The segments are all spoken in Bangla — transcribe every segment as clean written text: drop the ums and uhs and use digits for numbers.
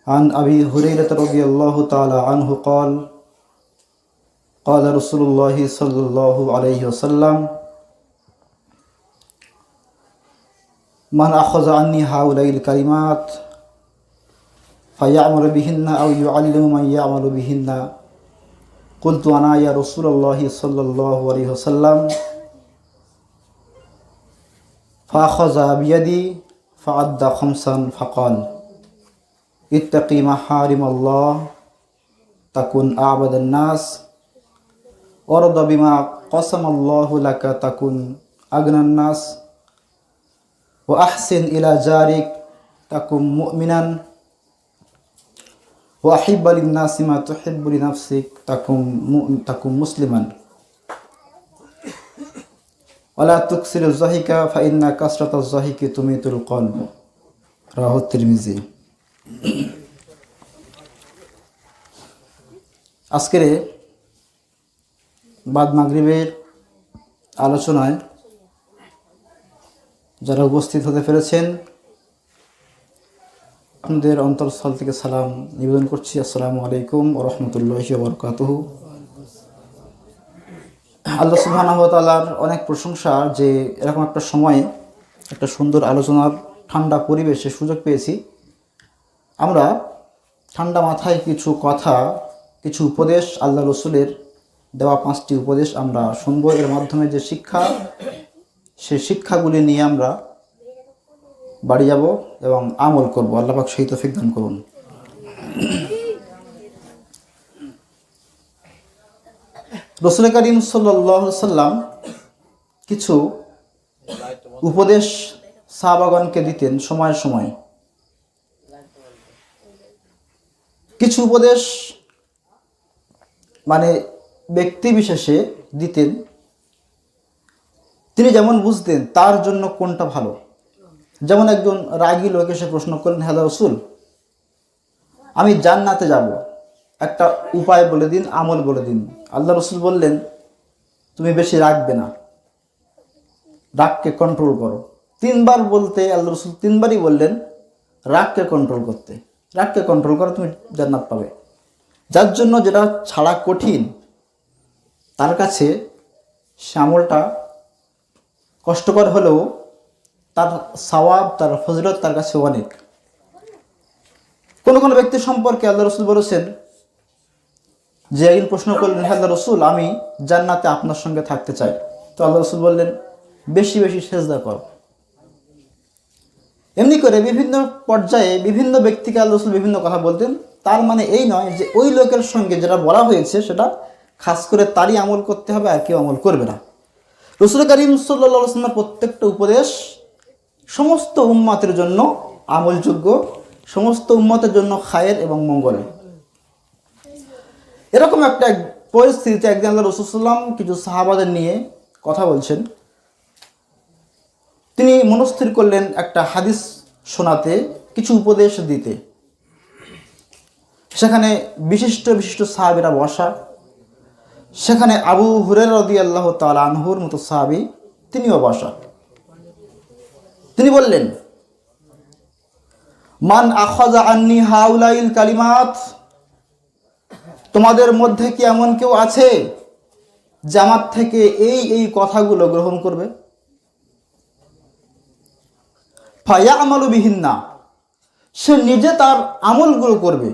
عن أبي هريرة رضي الله تعالى عنه قال قال رسول الله صلى الله عليه وسلم من أخذ عني هؤلاء الكلمات فيعمل بهن أو يعلم من يعمل بهن قلت أنا يا رسول الله صلى الله عليه وسلم فأخذ بيدي فعد خمسا فقال اتقي محارم الله تكن أعبد الناس وارض بما قسم الله لك تكن أغنى الناس وأحسن إلى جارك تكن مؤمنا وأحب للناس ما تحب لنفسك تكن مسلما ولا تكثر الضحك فإن كثرة الضحك تميت القلب رواه الترمذي। আজকের বাদ মাগরিবের আলোচনায় যারা উপস্থিত হতে পেরেছেন আপনাদের অন্তরস্থল থেকে সালাম নিবেদন করছি। আসসালামু আলাইকুম ওয়া রাহমাতুল্লাহি ওয়া বারাকাতুহু। আল্লাহ সুবহানাহু ওয়া তাআলার অনেক প্রশংসা যে এরকম একটা সময়ে একটা সুন্দর আলোচনার ঠান্ডা পরিবেশে সুযোগ পেয়েছি। আমরা ঠান্ডা মাথায় কিছু কথা, কিছু উপদেশ, আল্লাহ রসুলের দেওয়া 5টি উপদেশ আমরা শুনবো। এর মাধ্যমে যে শিক্ষা, সেই শিক্ষাগুলি নিয়ে আমরা বাড়ি যাব এবং আমল করব। আল্লাহ পাক সেই তৌফিক দান করুন। রাসূল করিম সাল্লাল্লাহু আলাইহি সাল্লাম কিছু উপদেশ সাহাবাগণকে দিতেন সময় সময়। কিছু উপদেশ মানে ব্যক্তি বিশেষে দিতেন, তিনি যেমন বুঝতেন তার জন্য কোনটা ভালো। যেমন একজন রাগী লোক এসে প্রশ্ন করলেন, হে রাসূল, আমি জান্নাতে যাব, একটা উপায় বলে দিন, আমল বলে দিন। আল্লাহ রসুল বললেন, তুমি বেশি রাগবে না, রাগকে কন্ট্রোল করো। 3বার বলতে আল্লাহ রসুল 3বারই বললেন রাগকে কন্ট্রোল করতে। রাগকে কন্ট্রোল করো, তুমি জান্নাত পাবে। যার জন্য যেটা ছাড়া কঠিন, তার কাছে সে আমলটা কষ্টকর হলেও তার সওয়াব, তার ফজিলত তার কাছে অনেক। কোন কোন ব্যক্তি সম্পর্কে আল্লাহ রসুল বলেছেন যে একদিন প্রশ্ন করলেন, হে আল্লাহ রসুল, আমি জান্নাতে আপনার সঙ্গে থাকতে চাই। তো আল্লাহ রসুল বললেন, বেশি বেশি সেজদা কর। এমনি করে বিভিন্ন পর্যায়ে বিভিন্ন ব্যক্তিকে আল্লাহ রসুল বিভিন্ন কথা বলতেন। তার মানে এই নয় যে ওই লোকের সঙ্গে যেটা বলা হয়েছে সেটা খাস করে তারই আমল করতে হবে, আর কেউ আমল করবে না। রাসূল করিম সাল্লাল্লাহু আলাইহি ওয়াসাল্লামের প্রত্যেকটা উপদেশ সমস্ত উম্মতের জন্য আমলযোগ্য, সমস্ত উম্মতের জন্য খায়ের এবং মঙ্গল। এরকম একটা পরিস্থিতিতে একদিন আল্লাহ রাসূল সাল্লাল্লাহু আলাইহি ওয়াসাল্লাম কিছু সাহাবাদের নিয়ে কথা বলছেন। তিনি মনস্থির করলেন একটা হাদিস শোনাতে, কিছু উপদেশ দিতে। সেখানে বিশিষ্ট বিশিষ্ট সাহাবীরা বসা। সেখানে আবু হুরায়রা রাদিয়াল্লাহু তাআলা আনহুর মতো সাহাবী তিনিও বসা। তিনি বললেন, মান আখাযা আন্নি হাউলাইল কালিমাত, তোমাদের মধ্যে কি এমন কেউ আছে যে আমার থেকে এই এই কথাগুলো গ্রহণ করবে? ফায়ামালু বিহিন্না, সে নিজে তার আমলগুলো করবে।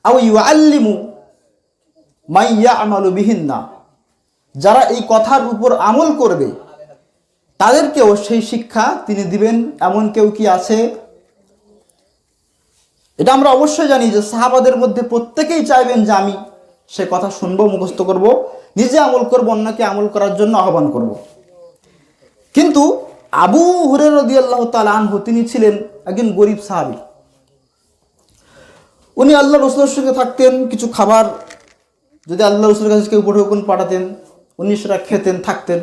আও ইউআল্লিমু মান ইয়ামালু বিহিন্না, যারা এই কথার উপর আমল করবে তাদেরকেও সেই শিক্ষা তিনি দিবেন। এমন কেউ কি আছে? এটা আমরা অবশ্যই জানি যে সাহাবাদের মধ্যে প্রত্যেকেই চাইবেন যে আমি সে কথা শুনবো, মুখস্থ করব, নিজে আমল করব, অন্যকে আমল করার জন্য আহ্বান করব। কিন্তু আবু হুরায়রা রাদিয়াল্লাহু তাআলা আনহু তিনি ছিলেন একজন গরিব সাহাবী। উনি আল্লাহ রাসূলের সঙ্গে থাকতেন। কিছু খাবার যদি আল্লাহ রাসূলের কাছে কেউ উপঢৌকন পাঠাতেন, উনি সেটা খেতেন, থাকতেন।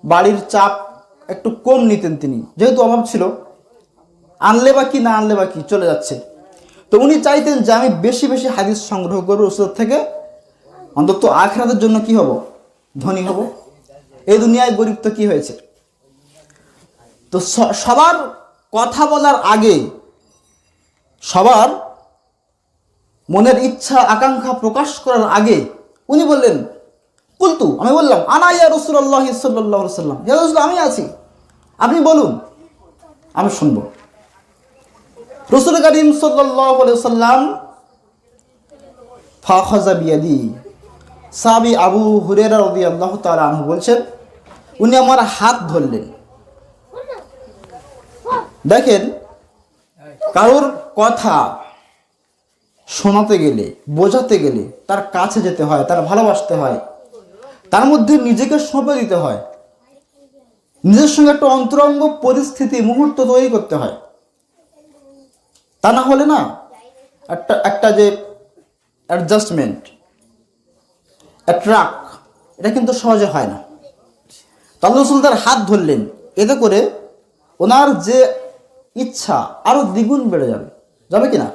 বাড়ির চাপ একটু কম নিতেন তিনি, যেহেতু অভাব ছিল। আনলে বা কি না আনলে বা কি, চলে যাচ্ছে। তো উনি চাইতেন যে আমি বেশি বেশি হাদিস সংগ্রহ করবো রাসূলের থেকে, অন্তত আখিরাতের জন্য কি হব, ধনী হব। এই দুনিয়ায় গরিব তো কি হয়েছে। তো সবার কথা বলার আগে সবার মনের ইচ্ছা আকাঙ্ক্ষা প্রকাশ করার আগে উনি বললেন, কুলতু, আমি বললাম, আনা ইয়া রাসূলুল্লাহ সাল্লাল্লাহু আলাইহি ওয়াসাল্লাম, ইয়া রাসূল, আমি আছি, আপনি বলুন, আমি শুনবো। রাসূল করিম সাল্লাল্লাহু আলাইহি ওয়াসাল্লাম ফাখাযা বিয়াদি, সাহাবী আবু হুরায়রা রাদিয়াল্লাহু তাআলা আনহু বলছেন, উনি আমার হাত ধরলেন। দেখেন, কারোর কথা শোনাতে গেলে, বোঝাতে গেলে তার কাছে যেতে হয়, তার ভালোবাসতে হয়, তার মধ্যে নিজেকে সঁপে দিতে হয়, নিজের সঙ্গে একটা অন্তরঙ্গ পরিস্থিতি মুহূর্ত তৈরি করতে হয়। তা না হলে না একটা যে অ্যাডজাস্টমেন্ট, ট্রাক, এটা কিন্তু সহজে হয় না। আল্লাহ রাসূল তার হাত ধরলেন, এতে করে ওনার যে ইচ্ছা আরো দ্বিগুণ বেড়ে যাবে কি না?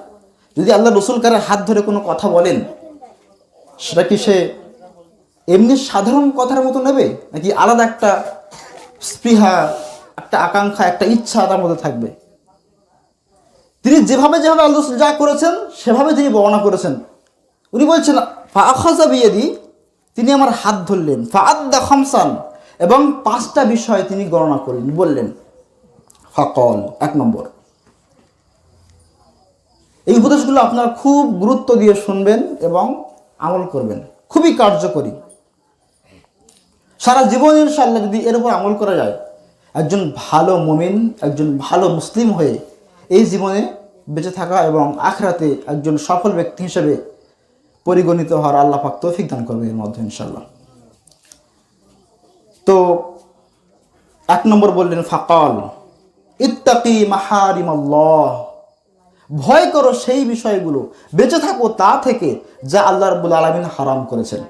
যদি আল্লাহ রাসূল কারো হাত ধরে কোনো কথা বলেন, সেটা কি সে এমনি সাধারণ কথার মতো নেবে, নাকি আলাদা একটা স্পৃহা, একটা আকাঙ্ক্ষা, একটা ইচ্ছা তার মধ্যে থাকবে? তিনি যেভাবে যেভাবে আল্লাহ রাসূল যা করেছেন সেভাবে তিনি বর্ণনা করেছেন। উনি বলছেন, ফাআখাযা বিয়াদি, তিনি আমার হাত ধরলেন, ফাআদ্দা খামসান, এবং 5টা বিষয় তিনি গণনা করলেন, বললেন। ফাকাল, 1 নম্বর, এই উপদেশগুলো আপনারা খুব গুরুত্ব দিয়ে শুনবেন এবং আমল করবেন, খুবই কার্যকরী। সারা জীবন ইনশাআল্লাহ যদি এর উপর আমল করা যায়, একজন ভালো মুমিন, একজন ভালো মুসলিম হয়ে এই জীবনে বেঁচে থাকা এবং আখিরাতে একজন সফল ব্যক্তি হিসেবে পরিগণিত হওয়ার আল্লাহ পাক তৌফিক দান করবে এর মধ্যে ইনশাআল্লাহ। তো 1 নম্বর বললেন, ফাকাল ইত্তাকি মাহারিমাল্লাহ, ভয় করো সেই বিষয়গুলো, বেঁচে থাকো তা থেকে যা আল্লাহ রাব্বুল আলামিন হারাম করেছেন।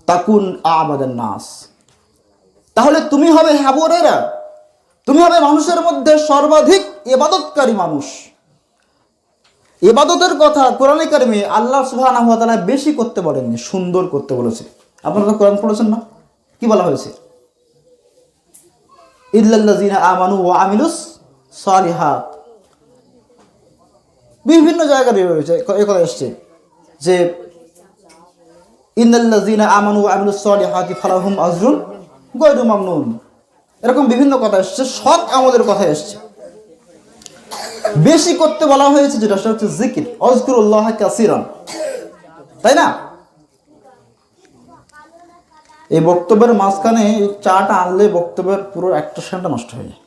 তাকুন আবাদান নাস, তাহলে তুমি হবে, হে আবু হুরায়রা, তুমি হবে মানুষের মধ্যে সর্বাধিক ইবাদতকারী মানুষ। ইবাদতের কথা কোরআনে কারিমে আল্লাহ সুবহানাহু ওয়া তাআলা বেশি করতে বলেননি, সুন্দর করতে বলেছে। আপনারা তো কোরআন পড়েছেন না? কি বলা হয়েছে? ইল্লাল্লাযিনা আমানু ওয়া আমিলুস সালিহাত, বিভিন্ন জায়গায় রয়েছে, এই কথা এসছে যে ইন্নাল্লাযিনা আমানু ওয়া আমিলুস সালিহাতি ফালাহুম আজরুন গায়রু মামনুন, এরকম বিভিন্ন কথা এসছে, সৎ আমলের কথা এসছে। বেশি করতে বলা হয়েছে যেটা, সেটা হচ্ছে জিকির, আযকুরুল্লাহ কাসীরান, তাই না? এই বক্তব্যের মাঝখানে এই চাটা আনলে বক্তব্যের পুরো একটা সেন্টা নষ্ট হয়ে যায়।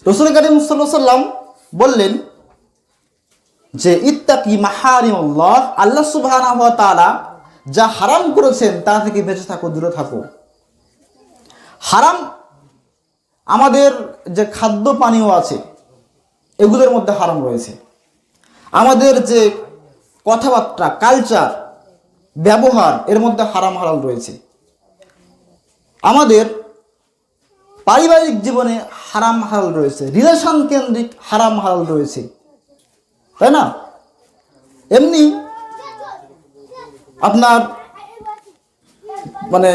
রাসূল কারীম সাল্লাল্লাহু আলাইহি ওয়াসাল্লাম বললেন যে ইত্তাকি মাহারিমাল্লাহ, আল্লাহ সুবহানাহু ওয়া তাআলা যা হারাম করেছেন তা থেকে বেঁচে থাকো, দূরে থাকো। হারাম আমাদের যে খাদ্য পানীয় আছে এগুলোর মধ্যে হারাম রয়েছে, আমাদের যে কথাবার্তা, কালচার, ব্যবহার, এর মধ্যে হারাম হালাল রয়েছে, আমাদের পারিবারিক জীবনে হারাম হালাল রয়েছে, রিলেশন কেন্দ্রিক হারাম হালাল রয়েছে, তাই না? এমনি আপনার মানে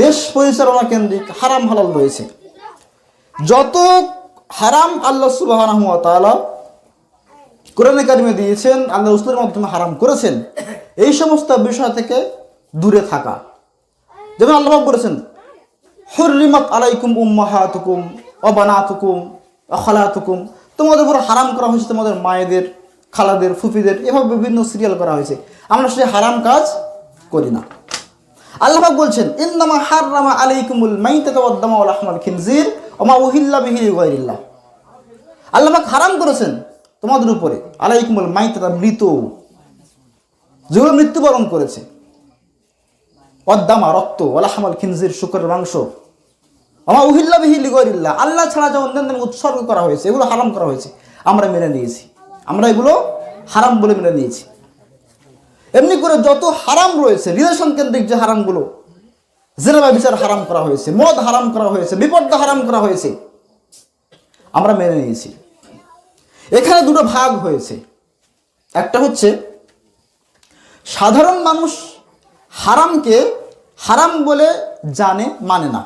দেশ পরিচালনা কেন্দ্রিক হারাম হালাল রয়েছে। যত হারাম আল্লাহ সুবহানাহু ওয়া তাআলা কোরআনে কারিমে দিয়েছেন, আল্লাহ রাসূলের মাধ্যমে হারাম করেছেন, এই সমস্ত বিষয় থেকে দূরে থাকা। যেমন আল্লাহ বলেছেন, হুররিমাত আলাইকুম উম্মাহাতুকুম ওয়া বানাতুকুম ওয়া খালাতুকুম, তোমাদের উপর হারাম করা হয়েছে তোমাদের মায়েদের, খালাদের, ফুফিদের, এভাবে বিভিন্ন সিরিয়াল করা হয়েছে। আমরা সেই হারাম কাজ করি না। আল্লাহ পাক বলছেন, ইন্নামা হাররামা আলাইকুমুল মাইতাতা ওয়াদ দামা ওয়া লাহমাল খিনজির ওয়া মা উহিল্লা বিহি লিগায়রিল্লাহ, আল্লাহ পাক হারাম করেছেন তোমাদের উপরে আলাইকুমুল মাইতাতা, মৃত, যেগুলো মৃত্যুবরণ করেছে, ওয়াদ দামা, রক্ত, ওয়া লাহমাল খিনজির, শুকরের মাংস, ওয়া মা উহিল্লা বিহি লিগায়রিল্লাহ, আল্লাহ ছাড়া যা অন্যান্য উৎসর্গ করা হয়েছে এগুলো হারাম করা হয়েছে, আমরা মেনে নিয়েছি, আমরা এগুলো হারাম বলে মেনে নিয়েছি। এমনি করে যত হারাম রয়েছে, রিলেশন কেন্দ্রিক যে হারামগুলো, জিনা ব্যভিচার হারাম করা হয়েছে, মদ হারাম করা হয়েছে, বিপর্দা হারাম করা হয়েছে, আমরা মেনে নিয়েছি। এখানে দুটো ভাগ হয়েছে। একটা হচ্ছে সাধারণ মানুষ হারামকে হারাম বলে জানে, মানে না,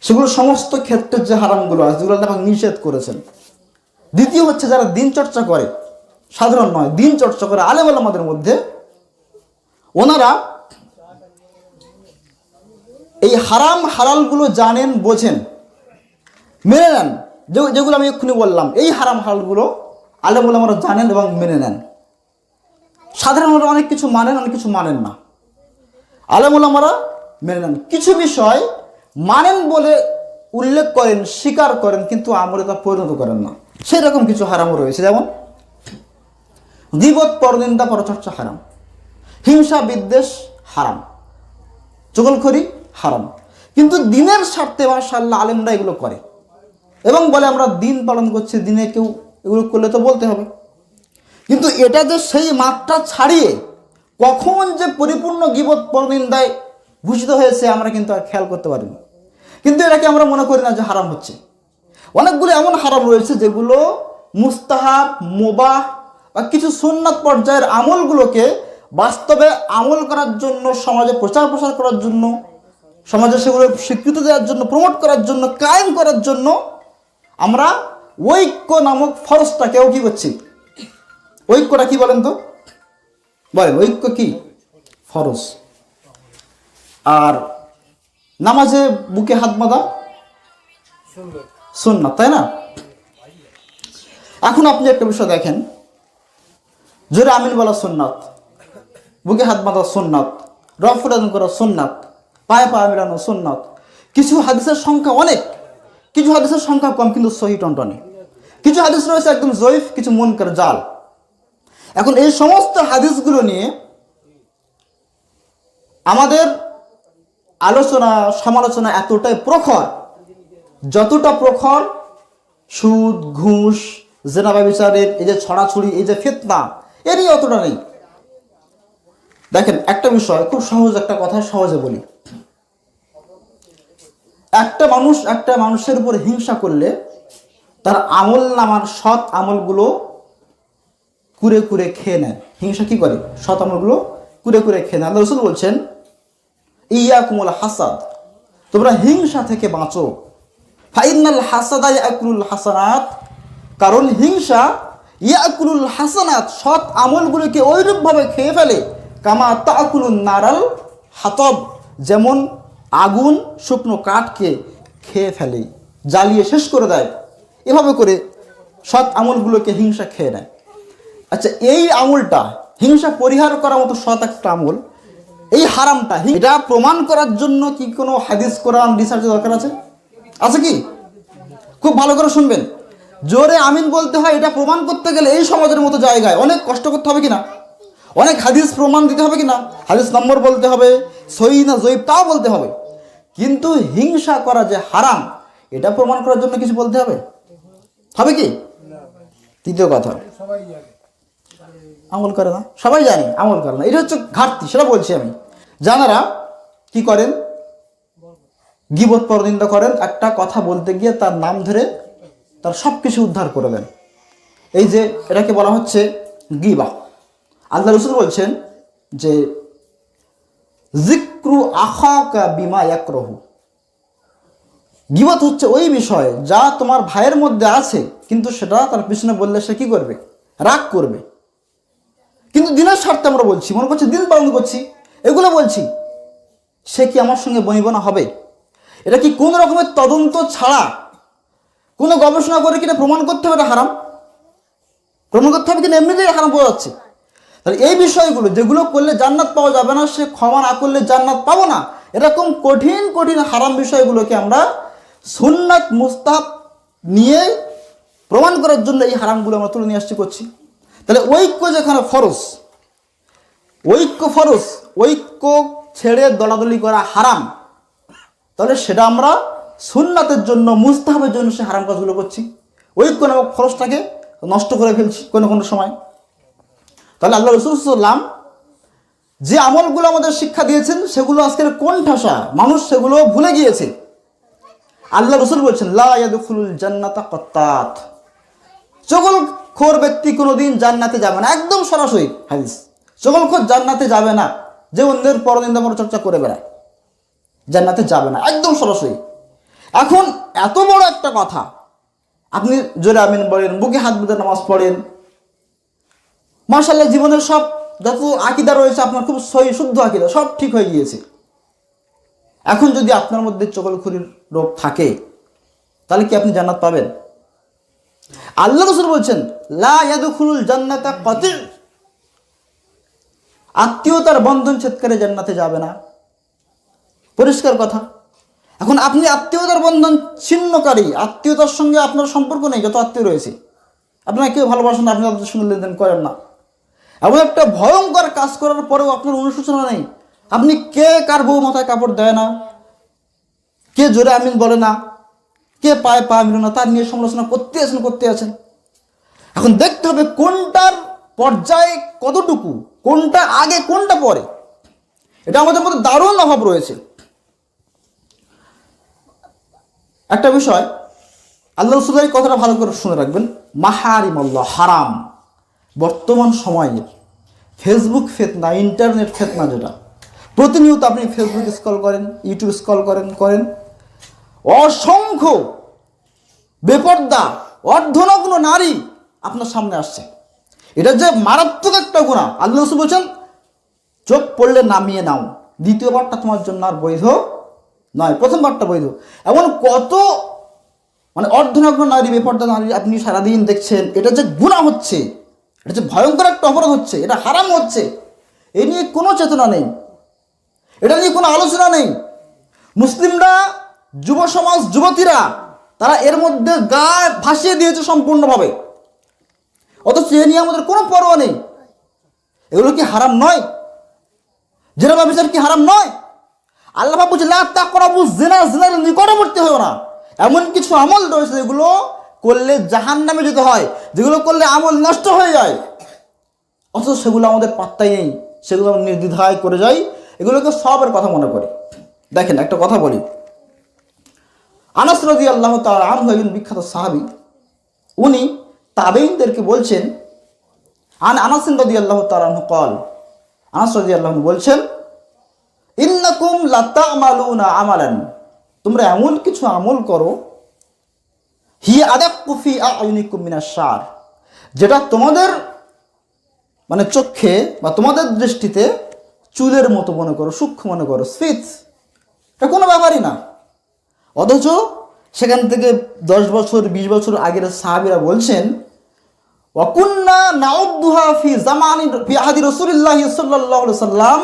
সেগুলো সমস্ত ক্ষেত্রের যে হারামগুলো আছে যেগুলো আল্লাহ নিষেধ করেছেন। দ্বিতীয় হচ্ছে যারা দিন চর্চা করে, সাধারণ নয়, দিন চর্চা করে আলেম ওলামাদের মধ্যে, ওনারা এই হারাম হালালগুলো জানেন, বোঝেন, মেনে নেন। যেগুলো আমি এক্ষুনি বললাম, এই হারাম হালালগুলো আলেম ওলামারা জানেন এবং মেনে নেন। সাধারণত অনেক কিছু মানেন, অনেক কিছু মানেন না, আলেম ওলামারা মেনে নেন। কিছু বিষয় মানেন বলে উল্লেখ করেন, স্বীকার করেন, কিন্তু আমলে তা পরিণত করেন না। সেই রকম কিছু হারামও রয়েছে, যেমন গীবত, পরনিন্দা, পরচর্চা হারাম, হিংসা বিদ্বেষ হারাম, চগলখড়ি হারাম। কিন্তু দিনের স্বার্থে মাশাআল্লাহ আলেমরা এগুলো করে এবং বলে আমরা দিন পালন করছি, দিনে কেউ এগুলো করলে তো বলতে হবে। কিন্তু এটা যে সেই মাত্রা ছাড়িয়ে কখন যে পরিপূর্ণ গীবত পরনিন্দায় ভূষিত হয়েছে আমরা কিন্তু আর খেয়াল করতে পারিনি। কিন্তু এটাকে আমরা মনে করি না যে হারাম হচ্ছে। অনেকগুলো এমন হারাম রয়েছে যেগুলো মুস্তাহাব, মুবাহ বা কিছু সুন্নাত পর্যায়ের আমলগুলোকে বাস্তবে আমল করার জন্য, সমাজে প্রচার প্রসার করার জন্য, সমাজে সেগুলো স্বীকৃতি দেওয়ার জন্য, প্রমোট করার জন্য, কায়েম করার জন্য আমরা ঐক্য নামক ফরজটাকেও কি করছি? ঐক্যটা কি বলেন তো? বলেন ঐক্য কি? ফরজ। আর নামাজে বুকে হাত বাঁধা সুন্নাত, তাই না? এখন আপনি একটা বিষয় দেখেন, জোরে আমিন বলা সুন্নাত, বুকে হাত বাঁধা সুন্নাত, রফুল আযম করা সুন্নাত, পায়ে পা মেলানো সুন্নাত। কিছু হাদিসের সংখ্যা অনেক, কিছু হাদিসের সংখ্যা কম, কিন্তু সহি টনটনে। কিছু হাদিস রয়েছে একদম জয়ীফ, কিছু মুনকার, জাল। এখন এই সমস্ত হাদিসগুলো নিয়ে আমাদের আলোচনা সমালোচনা এতটাই প্রখর, যতটা প্রখর সুদ, ঘুষ, জেনা ব্যভিচারের এই যে ছড়াছড়ি, এই যে ফিতনা, এরই অতটা নেই। দেখেন একটা বিষয়, খুব সহজ একটা কথা সহজে বলি। একটা মানুষ একটা মানুষের উপর হিংসা করলে তার আমল নামার সৎ আমলগুলো কুরে কুরে খেয়ে নেয়। হিংসা কি করে? সৎ আমলগুলো কুরে কুরে খেয়ে নেয়। আল্লাহ রাসূল বলছেন, ইয়াকুমুল হাসাদ, তোমরা হিংসা থেকে বাঁচো। ফাইনাল হাসাদা ইয়াকুলুল হাসানাত, কারণ হিংসা ইয়াকুলুল হাসানাত, সৎ আমলগুলোকে ওইরূপভাবে খেয়ে ফেলে, কামা তাকুলুন নারাল হাতব, যেমন আগুন শুকনো কাঠকে খেয়ে ফেলে, জ্বালিয়ে শেষ করে দেয়। এভাবে করে সৎ আমলগুলোকে হিংসা খেয়ে নেয়। আচ্ছা, এই আমলটা, হিংসা পরিহার করার মতো সৎ একটা আমল, এই হারামটা, এটা প্রমাণ করার জন্য কি কোনো হাদিস, কোরআন, রিসার্চের দরকার আছে? আছে কি? খুব ভালো করে শুনবেন, জোরে আমিন বলতে হয়। এটা প্রমাণ করতে গেলে এই সমাজের মতো জায়গায় অনেক কষ্ট করতে হবে কিনা, অনেক হাদিস প্রমাণ দিতে হবে কিনা, হাদিস নম্বর বলতে হবে, সহিহ না জয়ীফ তাও বলতে হবে। কিন্তু হিংসা করা যে হারাম, এটা প্রমাণ করার জন্য কিছু বলতে হবে? হবে কি? তৃতীয় কথা, আমল করে না, সবাই জানি আমল করে না, এটা হচ্ছে ঘাটতি। সেটা বলছি আমি। যারা কি করেন, গীবত পরনিন্দা করেন, একটা কথা বলতে গিয়ে তার নাম ধরে তার সব কিছু উদ্ধার করে দেন, এই যে এটাকে বলা হচ্ছে গীবাহ। আল্লাহ রাসূল বলছেন যে যিকরু আখাকা বিমা ইয়াকরাহু, গীবত হচ্ছে ওই বিষয় যা তোমার ভাইয়ের মধ্যে আছে, কিন্তু সেটা তার পিছনে বললে সে কি করবে? রাগ করবে। কিন্তু দিনের স্বার্থে আমরা বলছি, মনে করছি দিন পালন করছি, এগুলো বলছি, সে কি আমার সঙ্গে বনিবনা হবে? এটা কি কোন রকমের তদন্ত ছাড়া, কোনো গবেষণা করে কিনা প্রমাণ করতে হবে এটা হারাম? প্রমাণ করতে হবে কিনা এমনিতেই হারাম পাওয়া যাচ্ছে? তাহলে এই বিষয়গুলো যেগুলো করলে জান্নাত পাওয়া যাবে না, সে ক্ষমা না করলে জান্নাত পাবো না, এরকম কঠিন কঠিন হারাম বিষয়গুলোকে আমরা সুন্নাত মুস্তাহাব নিয়ে প্রমাণ করার জন্য এই হারামগুলো আমরা তুলে নিয়ে আসছি, করছি। তাহলে ঐক্য যেখানে ফরজ, ঐক্য ফরজ, ঐক্য ছেড়ে দলাদলি করা হারাম, তাহলে সেটা আমরা সুন্নাতের জন্য, মুস্তাহাবের জন্য সে হারাম কাজগুলো করছি, ঐক্য নামক ফরজটাকে নষ্ট করে ফেলছি কোনো কোনো সময়। তাহলে আল্লাহ রাসূল সাল্লাল্লাহু আলাইহি ওয়াসাল্লাম যে আমলগুলো আমাদের শিক্ষা দিয়েছেন, সেগুলো আজকের কোণঠাসা, মানুষ সেগুলো ভুলে গিয়েছে। আল্লাহ রাসূল বলছেন, লা ইয়াদখুলুল জান্নাতা কাত্তাত, চগলখোর ব্যক্তি কোনোদিন জান্নাতে যাবে না। একদম সরাসরি হাদিস, চগলখোর জান্নাতে যাবে না, যে অন্যের পরনিন্দা পরচর্চা করে বেড়ায়, জান্নাতে যাবে না, একদম সরাসরি। এখন এত বড় একটা কথা, আপনি জোরে আমিন বলেন, বুকে হাত বেঁধে নামাজ পড়েন, মাশাআল্লাহ জীবনের সব যত আকীদা রয়েছে আপনার খুব সহি শুদ্ধ আকীদা, সব ঠিক হয়ে গিয়েছে। এখন যদি আপনার মধ্যে চগলখুরির রোগ থাকে, তাহলে কি আপনি জান্নাত পাবেন? আল্লাহ রাসূল বলছেন, লা ইয়াদখুলুল জান্নাতা কাতি', আত্মীয়তার বন্ধন ছেদকারী জান্নাতে যাবে না। পরিষ্কার কথা। এখন আপনি আত্মীয়তার বন্ধন ছিন্নকারী, আত্মীয়তার সঙ্গে আপনার সম্পর্ক নেই, যত আত্মীয় রয়েছে আপনাকে কেউ ভালোবাসেন না, আপনি তাদের সঙ্গে লেনদেন করেন না, এমন একটা ভয়ঙ্কর কাজ করার পরেও আপনার অনুশোচনা নেই। আপনি কে কার বউ মাথায় কাপড় দেয় না, কে জোরে আমিন বলে না, কে পায়ে পা মিলে না, তার নিয়ে সমালোচনা করতে আছেন। এখন দেখতে হবে কোনটার পর্যায়ে কতটুকু, কোনটা আগে কোনটা পরে। এটা আমাদের মধ্যে দারুণ অভাব রয়েছে। একটা বিষয় আল্লাহ রাসূলের এই কথাটা ভালো করে শুনে রাখবেন, মাহারিমাল্লাহ, হারাম। বর্তমান সময়ে ফেসবুক ফিতনা, ইন্টারনেট ফিতনা, যেটা প্রতিনিয়ত আপনি ফেসবুক স্ক্রল করেন, ইউটিউব স্ক্রল করেন, অসংখ্য বেপর্দা অর্ধনগ্ন নারী আপনার সামনে আসছে। এটা যে মারাত্মক একটা গুনাহ। আল্লাহ রাসূল বলেছেন, চোখ পড়লে নামিয়ে নাও, দ্বিতীয়বারটা তোমার জন্য আর বৈধ নয়, প্রথমবারটা বৈধ। এমন কত অর্ধনগ্ন নারী, বেপর্দা নারী আপনি সারাদিন দেখছেন। এটা যে গুনাহ হচ্ছে, এটা যে ভয়ঙ্কর একটা অপরাধ হচ্ছে, এটা হারাম হচ্ছে, এ নিয়ে কোনো চেতনা নেই, এটা নিয়ে কোনো আলোচনা নেই। মুসলিমরা, যুব সমাজ, যুবতীরা, তারা এর মধ্যে গা ভাসিয়ে দিয়েছে সম্পূর্ণভাবে, অথচ এ নিয়ে আমাদের কোনো পরোয়া নেই। এগুলো কি হারাম নয়? জিনা ব্যভিচার কি হারাম নয়? আল্লাহ পাক বলছেন, লা তাকরাবু জিনা, জিনার নিকটবর্তী হও না। এমন কিছু আমল রয়েছে যেগুলো করলে জাহান্নামে যেতে হয়, যেগুলো করলে আমল নষ্ট হয়ে যায়, অথচ সেগুলো আমাদের পাত্তাই নেই, সেগুলো আমরা নির্দ্বিধায় করে যাই, এগুলোকে সবের কথা মনে করি। দেখেন একটা কথা বলি, আনাস রাদিয়াল্লাহু তাআলা আনহু একজন বিখ্যাত সাহাবী, উনি তাবেঈনদেরকে বলছেন, আনাস রাদিয়াল্লাহু তাআলা আনহু قال, আনাস রাদিয়াল্লাহু আনহু বলছেন, ইন্নাকুম লাতা'মালুনা আমালান, তোমরা এমন কিছু আমল করো, হিয়া আদাক্কু ফি আ'য়ুনিকুম মিনাশ শা'r, যেটা তোমাদের চোখে বা তোমাদের দৃষ্টিতে চুলের মতো মনে করো, সূক্ষ্ম মনে করো, সুইট, এটা কোনো ব্যাপারই না। অথচ সেখান থেকে 10 বছর 20 বছর আগের সাহাবীরা বলছেন, ওয়াকুন্না নাউদ্দুহা ফি জামানি ফি আহদি রাসূলিল্লাহি সাল্লাল্লাহু আলাইহি সাল্লাম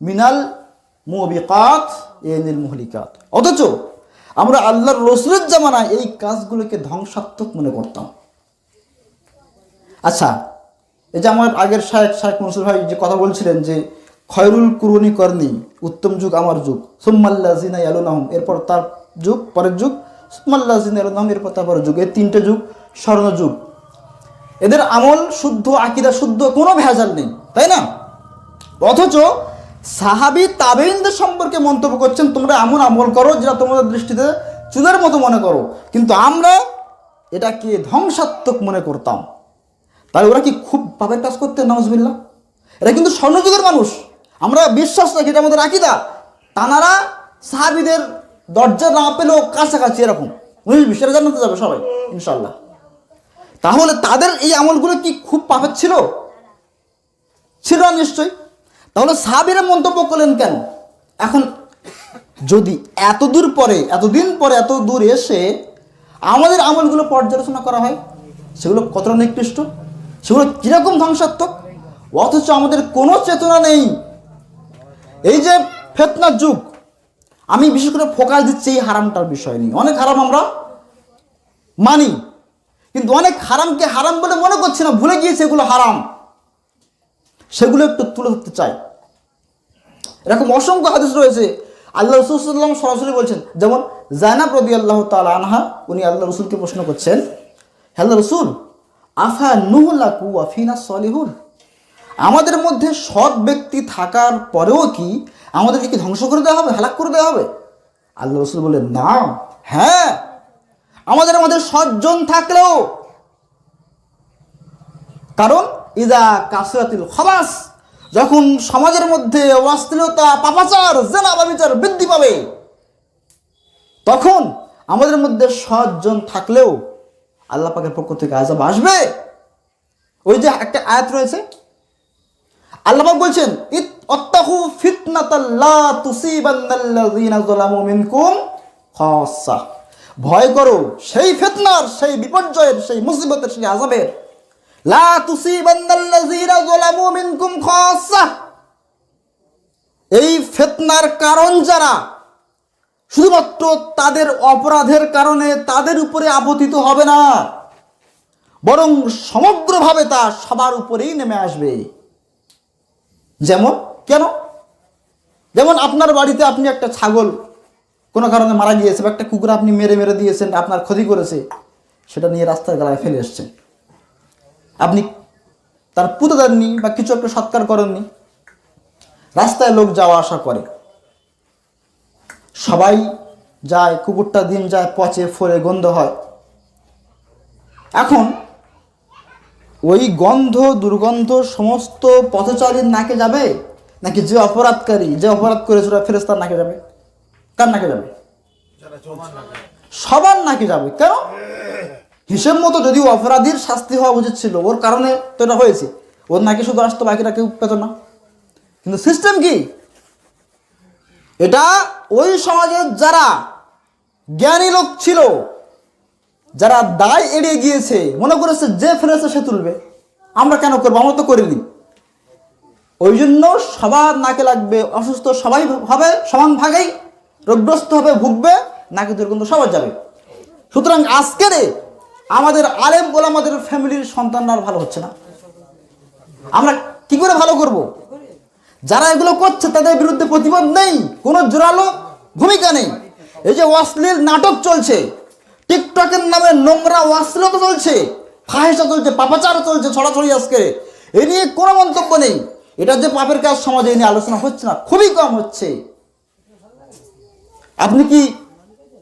মিনাল মুবিকাত ইয়ানিল মুহলিকাত, অথচ আমরা আল্লাহর রাসূলের জামানায় এই কাজগুলোকে ধ্বংসাত্মক মনে করতাম। আচ্ছা, এই যে আমার আগের শায়েখ মনসুর ভাই যে কথা বলছিলেন যে খয়রুল কুরুনি করনি, উত্তম যুগ আমার যুগ, সুম্মাল্লাযিনা ইয়ালুনাহুম, এরপর তার যুগ, পরের যুগ, সুম্মাল্লাযিনা ইয়ালুনাহুম, এরপর তারপরের যুগ, এই তিনটে যুগ স্বর্ণ যুগ। এদের আমল শুদ্ধ, আকীদা শুদ্ধ, কোনো ভেজাল নেই, তাই না? অথচ সাহাবী তাবেঈনদের সম্পর্কে মন্তব্য করছেন, তোমরা এমন আমল করো যেটা তোমাদের দৃষ্টিতে চুলের মতো মনে করো, কিন্তু আমরা এটাকে ধ্বংসাত্মক মনে করতাম। তাহলে ওরা কি খুব পাপের কাজ করতেন? নাউজুবিল্লাহ। এরা কিন্তু স্বর্ণযুগের মানুষ, আমরা বিশ্বাস রাখি, এটা আমাদের আকীদা। তানারা সাহাবীদের দরজা না পেলেও কাছাকাছি, এরকম 19-20 এরা জান্নাতে যাবে সবাই ইনশাআল্লাহ। তাহলে তাদের এই আমলগুলো কি খুব পাপের ছিল? ছিল না নিশ্চয়ই। তাহলে সাহাবীরা মন্তব্য করলেন কেন? এখন যদি এতদিন পরে এত দূর এসে আমাদের আমলগুলো পর্যালোচনা করা হয়, সেগুলো কতটা নিকৃষ্ট, সেগুলো কীরকম ধ্বংসাত্মক, অথচ আমাদের কোনো চেতনা নেই। এই যে ফিতনার যুগ, আমি বিশেষ করে ফোকাস দিচ্ছি এই হারামটার বিষয় নিয়ে। অনেক হারাম আমরা মানি, কিন্তু অনেক হারামকে হারাম বলে মনে করছি না, ভুলে গিয়েছে এগুলো হারাম, সেগুলো একটু তুলে ধরতে চাই। এরকম অসংখ্য হাদিস রয়েছে, আল্লাহ রাসূল সাল্লাল্লাহু আলাইহি ওয়াসাল্লাম সরাসরি বলছেন। যেমন যায়নাব রাদিয়াল্লাহু তাআলা আনহা, উনি আল্লাহ রাসূলকে প্রশ্ন করছেন, হে আল্লাহ রাসূল, আফা নুহলাকু ওয়া ফিনা সলিহুন, আমাদের মধ্যে সৎ ব্যক্তি থাকার পরেও কি আমাদেরকে কি ধ্বংস করে দেওয়া হবে, হালাক করে দেওয়া হবে? আল্লাহ রাসূল বললেন, না, হ্যাঁ, আমাদের মধ্যে সৎজন থাকলেও, কারণ ইযা কাসরাতিল খবাস, যখন সমাজের মধ্যে অশ্লীলতা, পাপাচার, জিনা, ব্যভিচার বৃদ্ধি পাবে, তখন আমাদের মধ্যে 7 জন থাকলেও আল্লাহ পাকের পক্ষ থেকে আযাব আসবে। ওই যে একটা আয়াত রয়েছে, আল্লাহ পাক বলছেন ইত্তাকু ফিতনাতাল লা তুসিবান্নাল্লাযীনা যালামু মিনকুম খাসসা, ভয় করো সেই ফিতনার, সেই বিপর্যয়ের, সেই মুসিবতের, সেই আযাবের। লা তুসিবান্নাল্লাযীনা যালামু মিনকুম খাসসা, এই ফিতনার কারণ যারা, শুধুমাত্র তাদের অপরাধের কারণে তাদের উপরে আপতিত হবে না, বরং সমগ্রভাবে তা সবার উপরেই নেমে আসবে। যেমন কেন? যেমন আপনার বাড়িতে আপনি একটা ছাগল কোনো কারণে মারা গিয়েছে, বা একটা কুকুর আপনি মেরে মেরে দিয়েছেন, আপনার ক্ষতি করেছে, সেটা নিয়ে রাস্তার গালায় ফেলে এসছেন। আপনি তার পুঁতে দেননি বা কিছু একটা সৎকার করেননি, রাস্তায় লোক যাওয়া আসা করে, সবাই যায়, কুকুরটা দিন যায়, পচে ফলে গন্ধ হয়। এখন ওই গন্ধ দুর্গন্ধ সমস্ত পথচারীর নাকে যাবে, নাকি যে অপরাধকারী, যে অপরাধ করেছে ওরা ফেরেশতার নাকে যাবে? কার নাকে যাবে? সবার নাকে যাবে। কেন? হিসেব মতো যদিও অপরাধীর শাস্তি হওয়া উচিত ছিল, ওর কারণে তো এটা হয়েছে, ওর নাকে শুধু আসতো, বাকিরা কেউ পেত না। কিন্তু সিস্টেম কি? এটা ওই সমাজের যারা জ্ঞানী লোক ছিল, যারা দায় এড়িয়ে গিয়েছে, মনে করেছে যে ফেলেছে সে তুলবে, আমরা কেন করবো, আমরা তো করিনি, ওই জন্য সবার নাকে লাগবে। অসুস্থ সবাই হবে, সমান ভাগেই রোগগ্রস্ত হবে, ভুগবে, নাকে দুর্গন্ধ সবার যাবে। সুতরাং আজকের আমাদের আলেম ওলামাদের ফ্যামিলির সন্তানরা ভালো হচ্ছে না, আমরা কি করে ভালো করব? যারা এগুলো করছে তাদের বিরুদ্ধে প্রতিবাদ নেই, কোনো জোরালো ভূমিকা নেই। এই যে অশ্লীল নাটক চলছে, টিকটকের নামে নোংরা অশ্লীলতা চলছে, ফাহিশা চলছে, পাপাচার চলছে ছড়াছড়ি, আজকে এ নিয়ে কোনো মন্তব্য নেই। এটা যে পাপের কাজ সমাজে নিয়ে আলোচনা হচ্ছে না, খুবই কম হচ্ছে। আপনি কি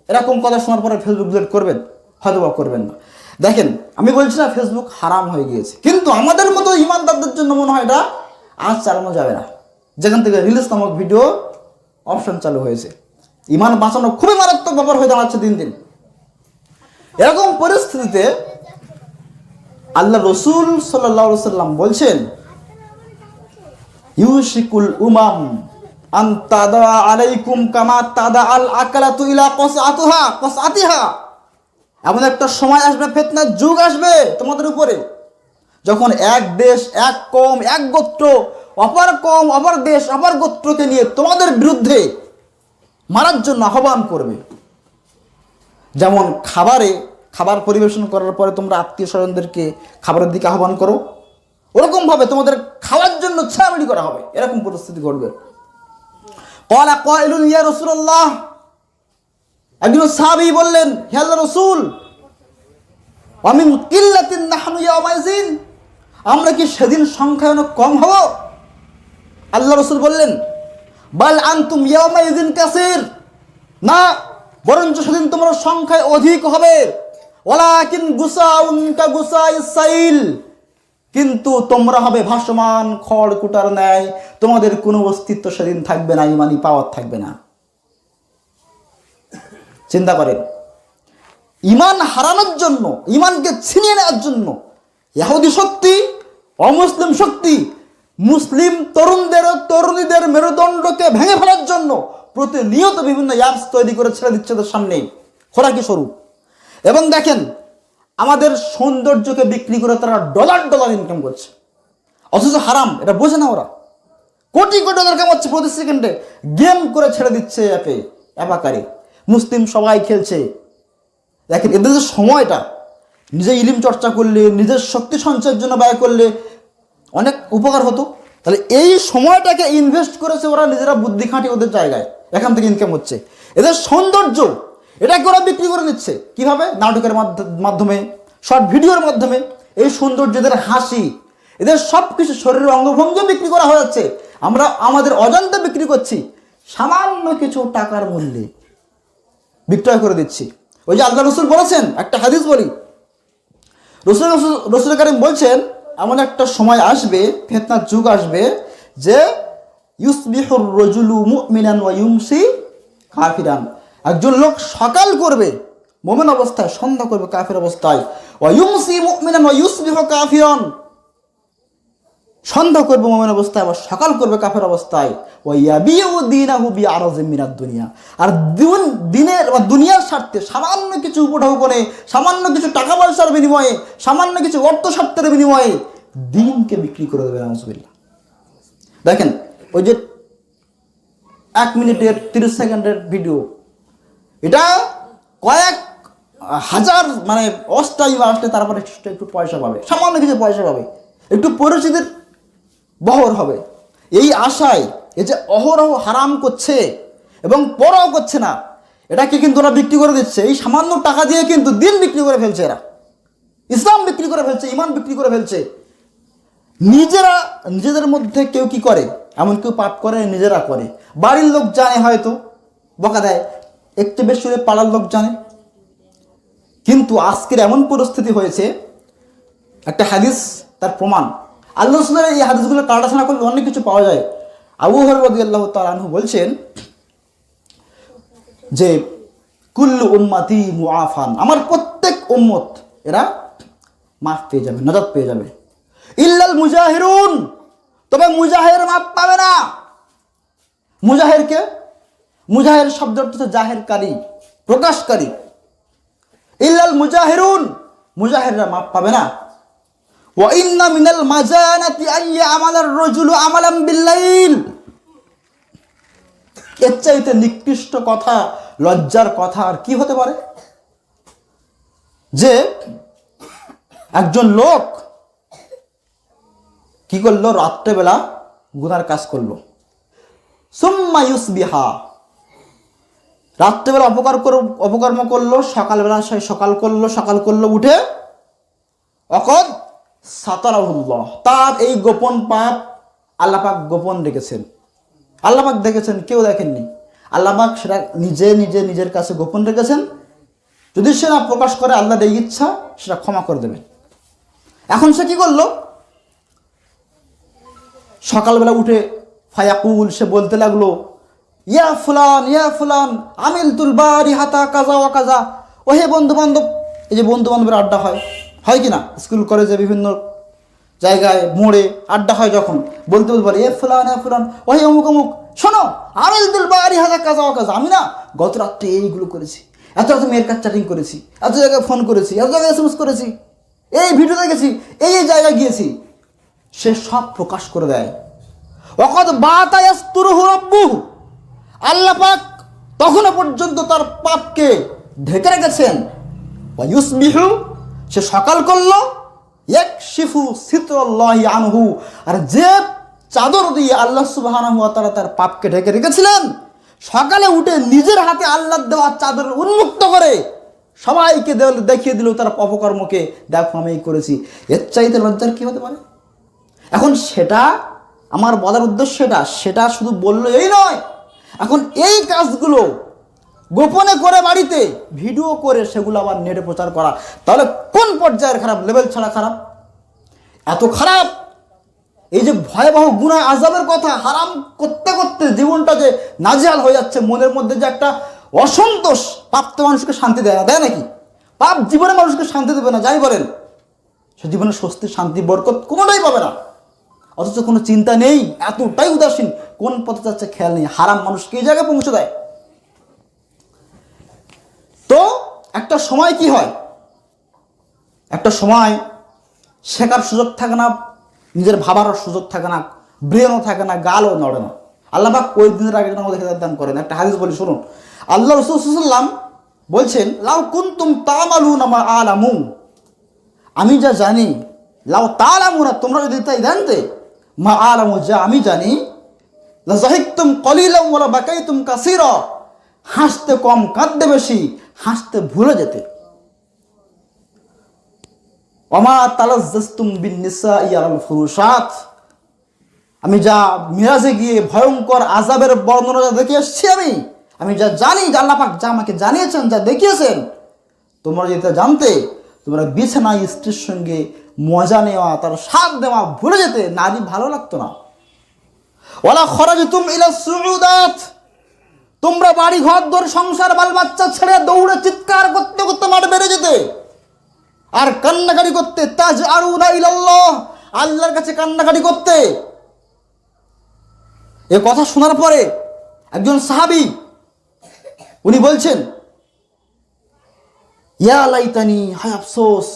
এরকম কথা শোনার পরে ফেসবুক ডিলিট করবেন? হয়তো বা করবেন না। দেখেন, আমি বলছি না ফেসবুক হারাম হয়ে গিয়েছে, কিন্তু আমাদের মতো ইমানদারদের জন্য মনে হয় এটা আজ চালানো যাবে না। যেখান থেকে রিলিজ নামক ভিডিও অপশন চালু হয়েছে, ইমান বাঁচানো খুবই মারাত্মক ব্যাপার হয়ে দাঁড়াচ্ছে দিন দিন। এরকম পরিস্থিতিতে আল্লাহ রসুল সাল্লাল্লাহু আলাইহি সাল্লাম বলছেন, ইউশিকুল উমাম আন তাদা আলাইকুম কামা তাদা আল আকালাতু ইলা কসআতিহা, এমন একটা সময় আসবে, ফিতনার যুগ আসবে তোমাদের উপরে, যখন এক দেশ, এক কওম, এক গোত্র অপর কওম, অপর দেশ, অপর গোত্রকে নিয়ে তোমাদের বিরুদ্ধে মারার জন্য আহ্বান করবে। যেমন খাবার পরিবেশন করার পরে তোমরা আত্মীয় স্বজনদেরকে খাবারের দিকে আহ্বান করো, ওরকমভাবে তোমাদের খাওয়ার জন্য ছাড়াছাড়ি করা হবে, এরকম পরিস্থিতি ঘটবে। ক্বালা কাইলুন ইয়া রাসূলুল্লাহ, একজন সাহাবী বললেন, হে আল্লাহর রাসূল, ওয়া মিন কিল্লাতিন নাহনু ইয়াওমাইযিন, আমরা কি সেদিন সংখ্যায় অনেক কম হব? আল্লাহ রাসূল বললেন, বাল আনতুম ইয়াওমাইযিন কাসীর, না, বরঞ্চ সেদিন তোমরা সংখ্যায় অধিক হবে। ওয়ালাকিন গুসাউন কা গুসাইস সাইল, কিন্তু তোমরা হবে ভাসমান খড়কুটার ন্যায়, তোমাদের কোনো অস্তিত্ব সেদিন থাকবে না, ইমানি পাওয়ার থাকবে না। চিন্তা করেন, ইমান হারানোর জন্য, ইমানকে ছিনিয়ে নেওয়ার জন্য ইহুদি শক্তি, অমুসলিম শক্তি মুসলিম তরুণদের ও তরুণীদের মেরুদণ্ডকে ভেঙে ফেলার জন্য প্রতিনিয়ত বিভিন্ন অ্যাপস তৈরি করে ছেড়ে দিচ্ছে তাদের সামনে খোরাকি স্বরূপ। এবং দেখেন, আমাদের সৌন্দর্যকে বিক্রি করে তারা ডলার ডলার ইনকাম করছে, অথচ হারাম, এটা বোঝে না ওরা। কোটি কোটি ডলার কামাচ্ছে প্রতি সেকেন্ডে, গেম করে ছেড়ে দিচ্ছে অ্যাপাকারে, মুসলিম সবাই খেলছে। দেখেন, এদের যে সময়টা নিজে ইলিম চর্চা করলে, নিজের শক্তি সঞ্চয়ের জন্য ব্যয় করলে অনেক উপকার হতো, তাহলে এই সময়টাকে ইনভেস্ট করেছে ওরা, নিজেরা বুদ্ধি খাঁটি ওদের জায়গায়, এখান থেকে ইনকাম হচ্ছে। এদের সৌন্দর্য এটাকে ওরা বিক্রি করে নিচ্ছে কিভাবে? নাটকের মাধ্যমে, শর্ট ভিডিওর মাধ্যমে। এই সৌন্দর্য, এদের হাসি, এদের সব কিছু শরীরের অঙ্গভঙ্গি বিক্রি করা হয়ে যাচ্ছে, আমরা আমাদের অজান্তে বিক্রি করছি, সামান্য কিছু টাকার মূল্যে বিক্রয় করে দিচ্ছি। ওই যে আল্লাহ রসুল বলেছেন, একটা হাদিস বলি, রসুল কারীম বলছেন, এমন একটা সময় আসবে, ফিতনার যুগ আসবে, যে ইউসবিহুর রাজুলু মুমিনান ওয়া ইউমসি কাফিরান, একজন লোক সকাল করবে মুমিন অবস্থায়, সন্ধ্যা করবে কাফির অবস্থায়। ওয়া ইউমসি মুমিনান ওয়া ইউসবিহু কাফিরান, সন্ধ্যা করবে মুমিন অবস্থায়, আবার সকাল করবে কাফের অবস্থায়। ওয়া ইয়াবিউ দীনাহু বিআরজিম মিনাদ দুনিয়া, আর দিনের বা দুনিয়ার স্বার্থে সামান্য কিছু উপঢৌকনে, সামান্য কিছু টাকা পয়সার বিনিময়ে, সামান্য কিছু অর্থ স্বার্থের বিনিময়ে দিনকে বিক্রি করে দেবে। নাউজুবিল্লাহ। দেখেন ওই যে 1 মিনিটের 30 সেকেন্ডের ভিডিও, এটা কয়েক হাজার মানে অস্থায়ী আসলে তারপরে একটু পয়সা পাবে, সামান্য কিছু পয়সা পাবে, একটু পরিচিতির বহর হবে, এই আশায় এই যে অহরহ হারাম করছে এবং পরাও করছে না, এটাকে কিন্তু ওরা বিক্রি করে দিচ্ছে। এই সামান্য টাকা দিয়ে কিন্তু দিন বিক্রি করে ফেলছে এরা, ইসলাম বিক্রি করে ফেলছে, ইমান বিক্রি করে ফেলছে। নিজেদের মধ্যে কেউ কি করে, এমন কেউ পাপ করে নিজেরা করে, বাড়ির লোক জানে, হয়তো বকা দেয়, একটু বেশি হলে পাড়ার লোক জানে। কিন্তু আজকের এমন পরিস্থিতি হয়েছে, একটা হাদিস তার প্রমাণ। আল্লাহ রাসূলের এই হাদিসগুলো কাটাছাড়া করলে অনেক কিছু পাওয়া যায়। আবু হুরায়রা রাদিয়াল্লাহু তাআলা আনহু বলছেন যে কুল্লু উম্মতি মুআফান, আমার প্রত্যেক উম্মত এরা মাফ পেয়ে যাবে, নাজাত পেয়ে যাবে। ইল্লাল মুজাহিরুন, তবে মুজাহির মাফ পাবে না। মুজাহিরকে, মুজাহির শব্দ অর্থ হচ্ছে জাহিরকারী, প্রকাশকারী। ইল্লাল মুজাহিরুন, মুজাহিররা মাফ পাবে না। ওয়া ইন্না মিনাল মাজানাতি আন ইয়ামালার রাজুলু আমালান বিল্লাইল, এর চাইতে নিকৃষ্ট কথা, লজ্জার কথা আর কি হতে পারে, যে একজন লোক কি করলো, রাত্রেবেলা গুনার কাজ করলো, সুম্মা ইউসবিহা, রাত্রেবেলা অপকর্ম করলো, সকালবেলা সকাল করলো উঠে, অকদ সাতারাহুল্লাহ, তার এই গোপন পাপ আল্লাহ পাক গোপন রেখেছেন। আল্লাহ পাক দেখেছেন, কেউ দেখেননি। আল্লাহ পাক সেটা নিজের কাছে গোপন রেখেছেন। যদি সে না প্রকাশ করে, আল্লাহর এই ইচ্ছা, সেটা ক্ষমা করে দেবেন। এখন সে কি করলো, সকালবেলা উঠে ফায়াকুল, সে বলতে লাগলো, ইয়া ফুলান আমিলতুল বারিহাতা কাজা ওয়া কাজা। ও হে বন্ধু বান্ধব, এই যে বন্ধু বান্ধবের আড্ডা হয় কি না, স্কুল কলেজে বিভিন্ন জায়গায় মোড়ে আড্ডা হয়, যখন বলতে পারে এ ফুলান ও হে অমুক অমুক, শোনো, আমিলতুল বারিহাতা কাজা ওয়া কাজা, আমি না গত রাত্রে এইগুলো করেছি, এত মেয়ের কাছে চ্যাটিং করেছি, এত জায়গায় ফোন করেছি, এত জায়গায় এসএমএস করেছি, এই ভিডিও দেখেছি, এই জায়গায় গিয়েছি, সে সব প্রকাশ করে দেয়। ওয়াকাদ বাতা ইয়াসতুরুহু রাব্বুহু, আল্লাহ পাক তখনও পর্যন্ত তার পাপকে ঢেকে রেখেছেন। ওয়া ইউসবিহু, সে সকাল করলো, ইয়াকশিফু সিতরাল্লাহি আনহু, আর যে চাদর দিয়ে আল্লাহ সুবহানাহু ওয়া তাআলা তার পাপকে ঢেকে রেখেছিলেন, সকালে উঠে নিজের হাতে আল্লাহর দেওয়া চাদর উন্মুক্ত করে সবাইকে দেখিয়ে দিল তার অপকর্মকে, দেখো আমি এই করেছি। এর চাইতে লজ্জার কি হতে পারে? এখন সেটা আমার বলার উদ্দেশ্য, সেটা শুধু বললো এই নয়, এখন এই কাজগুলো গোপনে করে বাড়িতে ভিডিও করে সেগুলো আবার নেটে প্রচার করা, তাহলে কোন পর্যায়ের খারাপ, লেভেল ছাড়া খারাপ, এত খারাপ। এই যে ভয়াবহ গুনাহ আযাবের কথা, হারাম করতে করতে জীবনটা যে নাজেহাল হয়ে যাচ্ছে, মনের মধ্যে যে একটা অসন্তোষ, পাপ তো মানুষকে শান্তি দেয় নাকি? পাপ জীবনে মানুষকে শান্তি দেবে না, যাই বলেন, সে জীবনে স্বস্তি, শান্তি, বরকত কোনোটাই পাবে না। অথচ কোনো চিন্তা নেই, এতটাই উদাসীন, কোন পথে যাচ্ছে খেয়াল নেই। হারাম মানুষকে এই জায়গায় পৌঁছে দেয়। তো একটা সময় কি হয়, একটা সময় শেখার সুযোগ থাকে না, নিজের ভাবারও সুযোগ থাকে না, ব্রেনও থাকে না, গালও নড়ে না। আল্লাহ পাক ওই দিনের আগে আমাদের হেদায়েত দান করেন। একটা হাদিস বলি শুনুন, আল্লাহ রাসূল সাল্লাল্লাহু আলাইহি ওয়াসাল্লাম বলছেন, লাউ কুনতুম তা'মালুনা মা আ'লামু, আমি যা জানি, লাউ তা'লামুনা, তোমরা যদি তাই জানতে, মা আ'লামু, যা আমি জানি, লা যাহিকতুম কলিলাম ওয়া লা বাকাইতুম কাসীরা, হাসতে কম কাঁদতে বেশি, হাসতে ভুলে যেতে। ওমা তালাজ্জাজতুম বিন নিসাই আলাল ফুরুশাত, আমি যা মিরাজে গিয়ে ভয়ঙ্কর আযাবের বর্ণনা দেখে এসেছি, আমি যা জানি, যে আল্লাহ পাক যা আমাকে জানিয়েছেন, যা দেখিয়েছেন, তোমরা যেটা জানতে, তোমরা বিছানায় স্ত্রীর সঙ্গে মজা নেওয়া, তার স্বাদ দেওয়া ভুলে যেতে, নারী ভালো লাগতো না। ওয়ালা খরাজতুম ইলা সুউদাত, তোমরা বাড়ি ঘর দর সংসার বাল বাচ্চা ছেড়ে দৌড়ে চিৎকার করতে করতে মাঠে বেড়ে যেতে আর কান্নাকাটি করতে, তাজআরুনা ইলাল্লাহ, আল্লাহর কাছে কান্নাকাটি করতে। এ কথা শোনার পরে একজন সাহাবী উনি বলছেন, ইয়া লাইতানি, হায় আফসোস।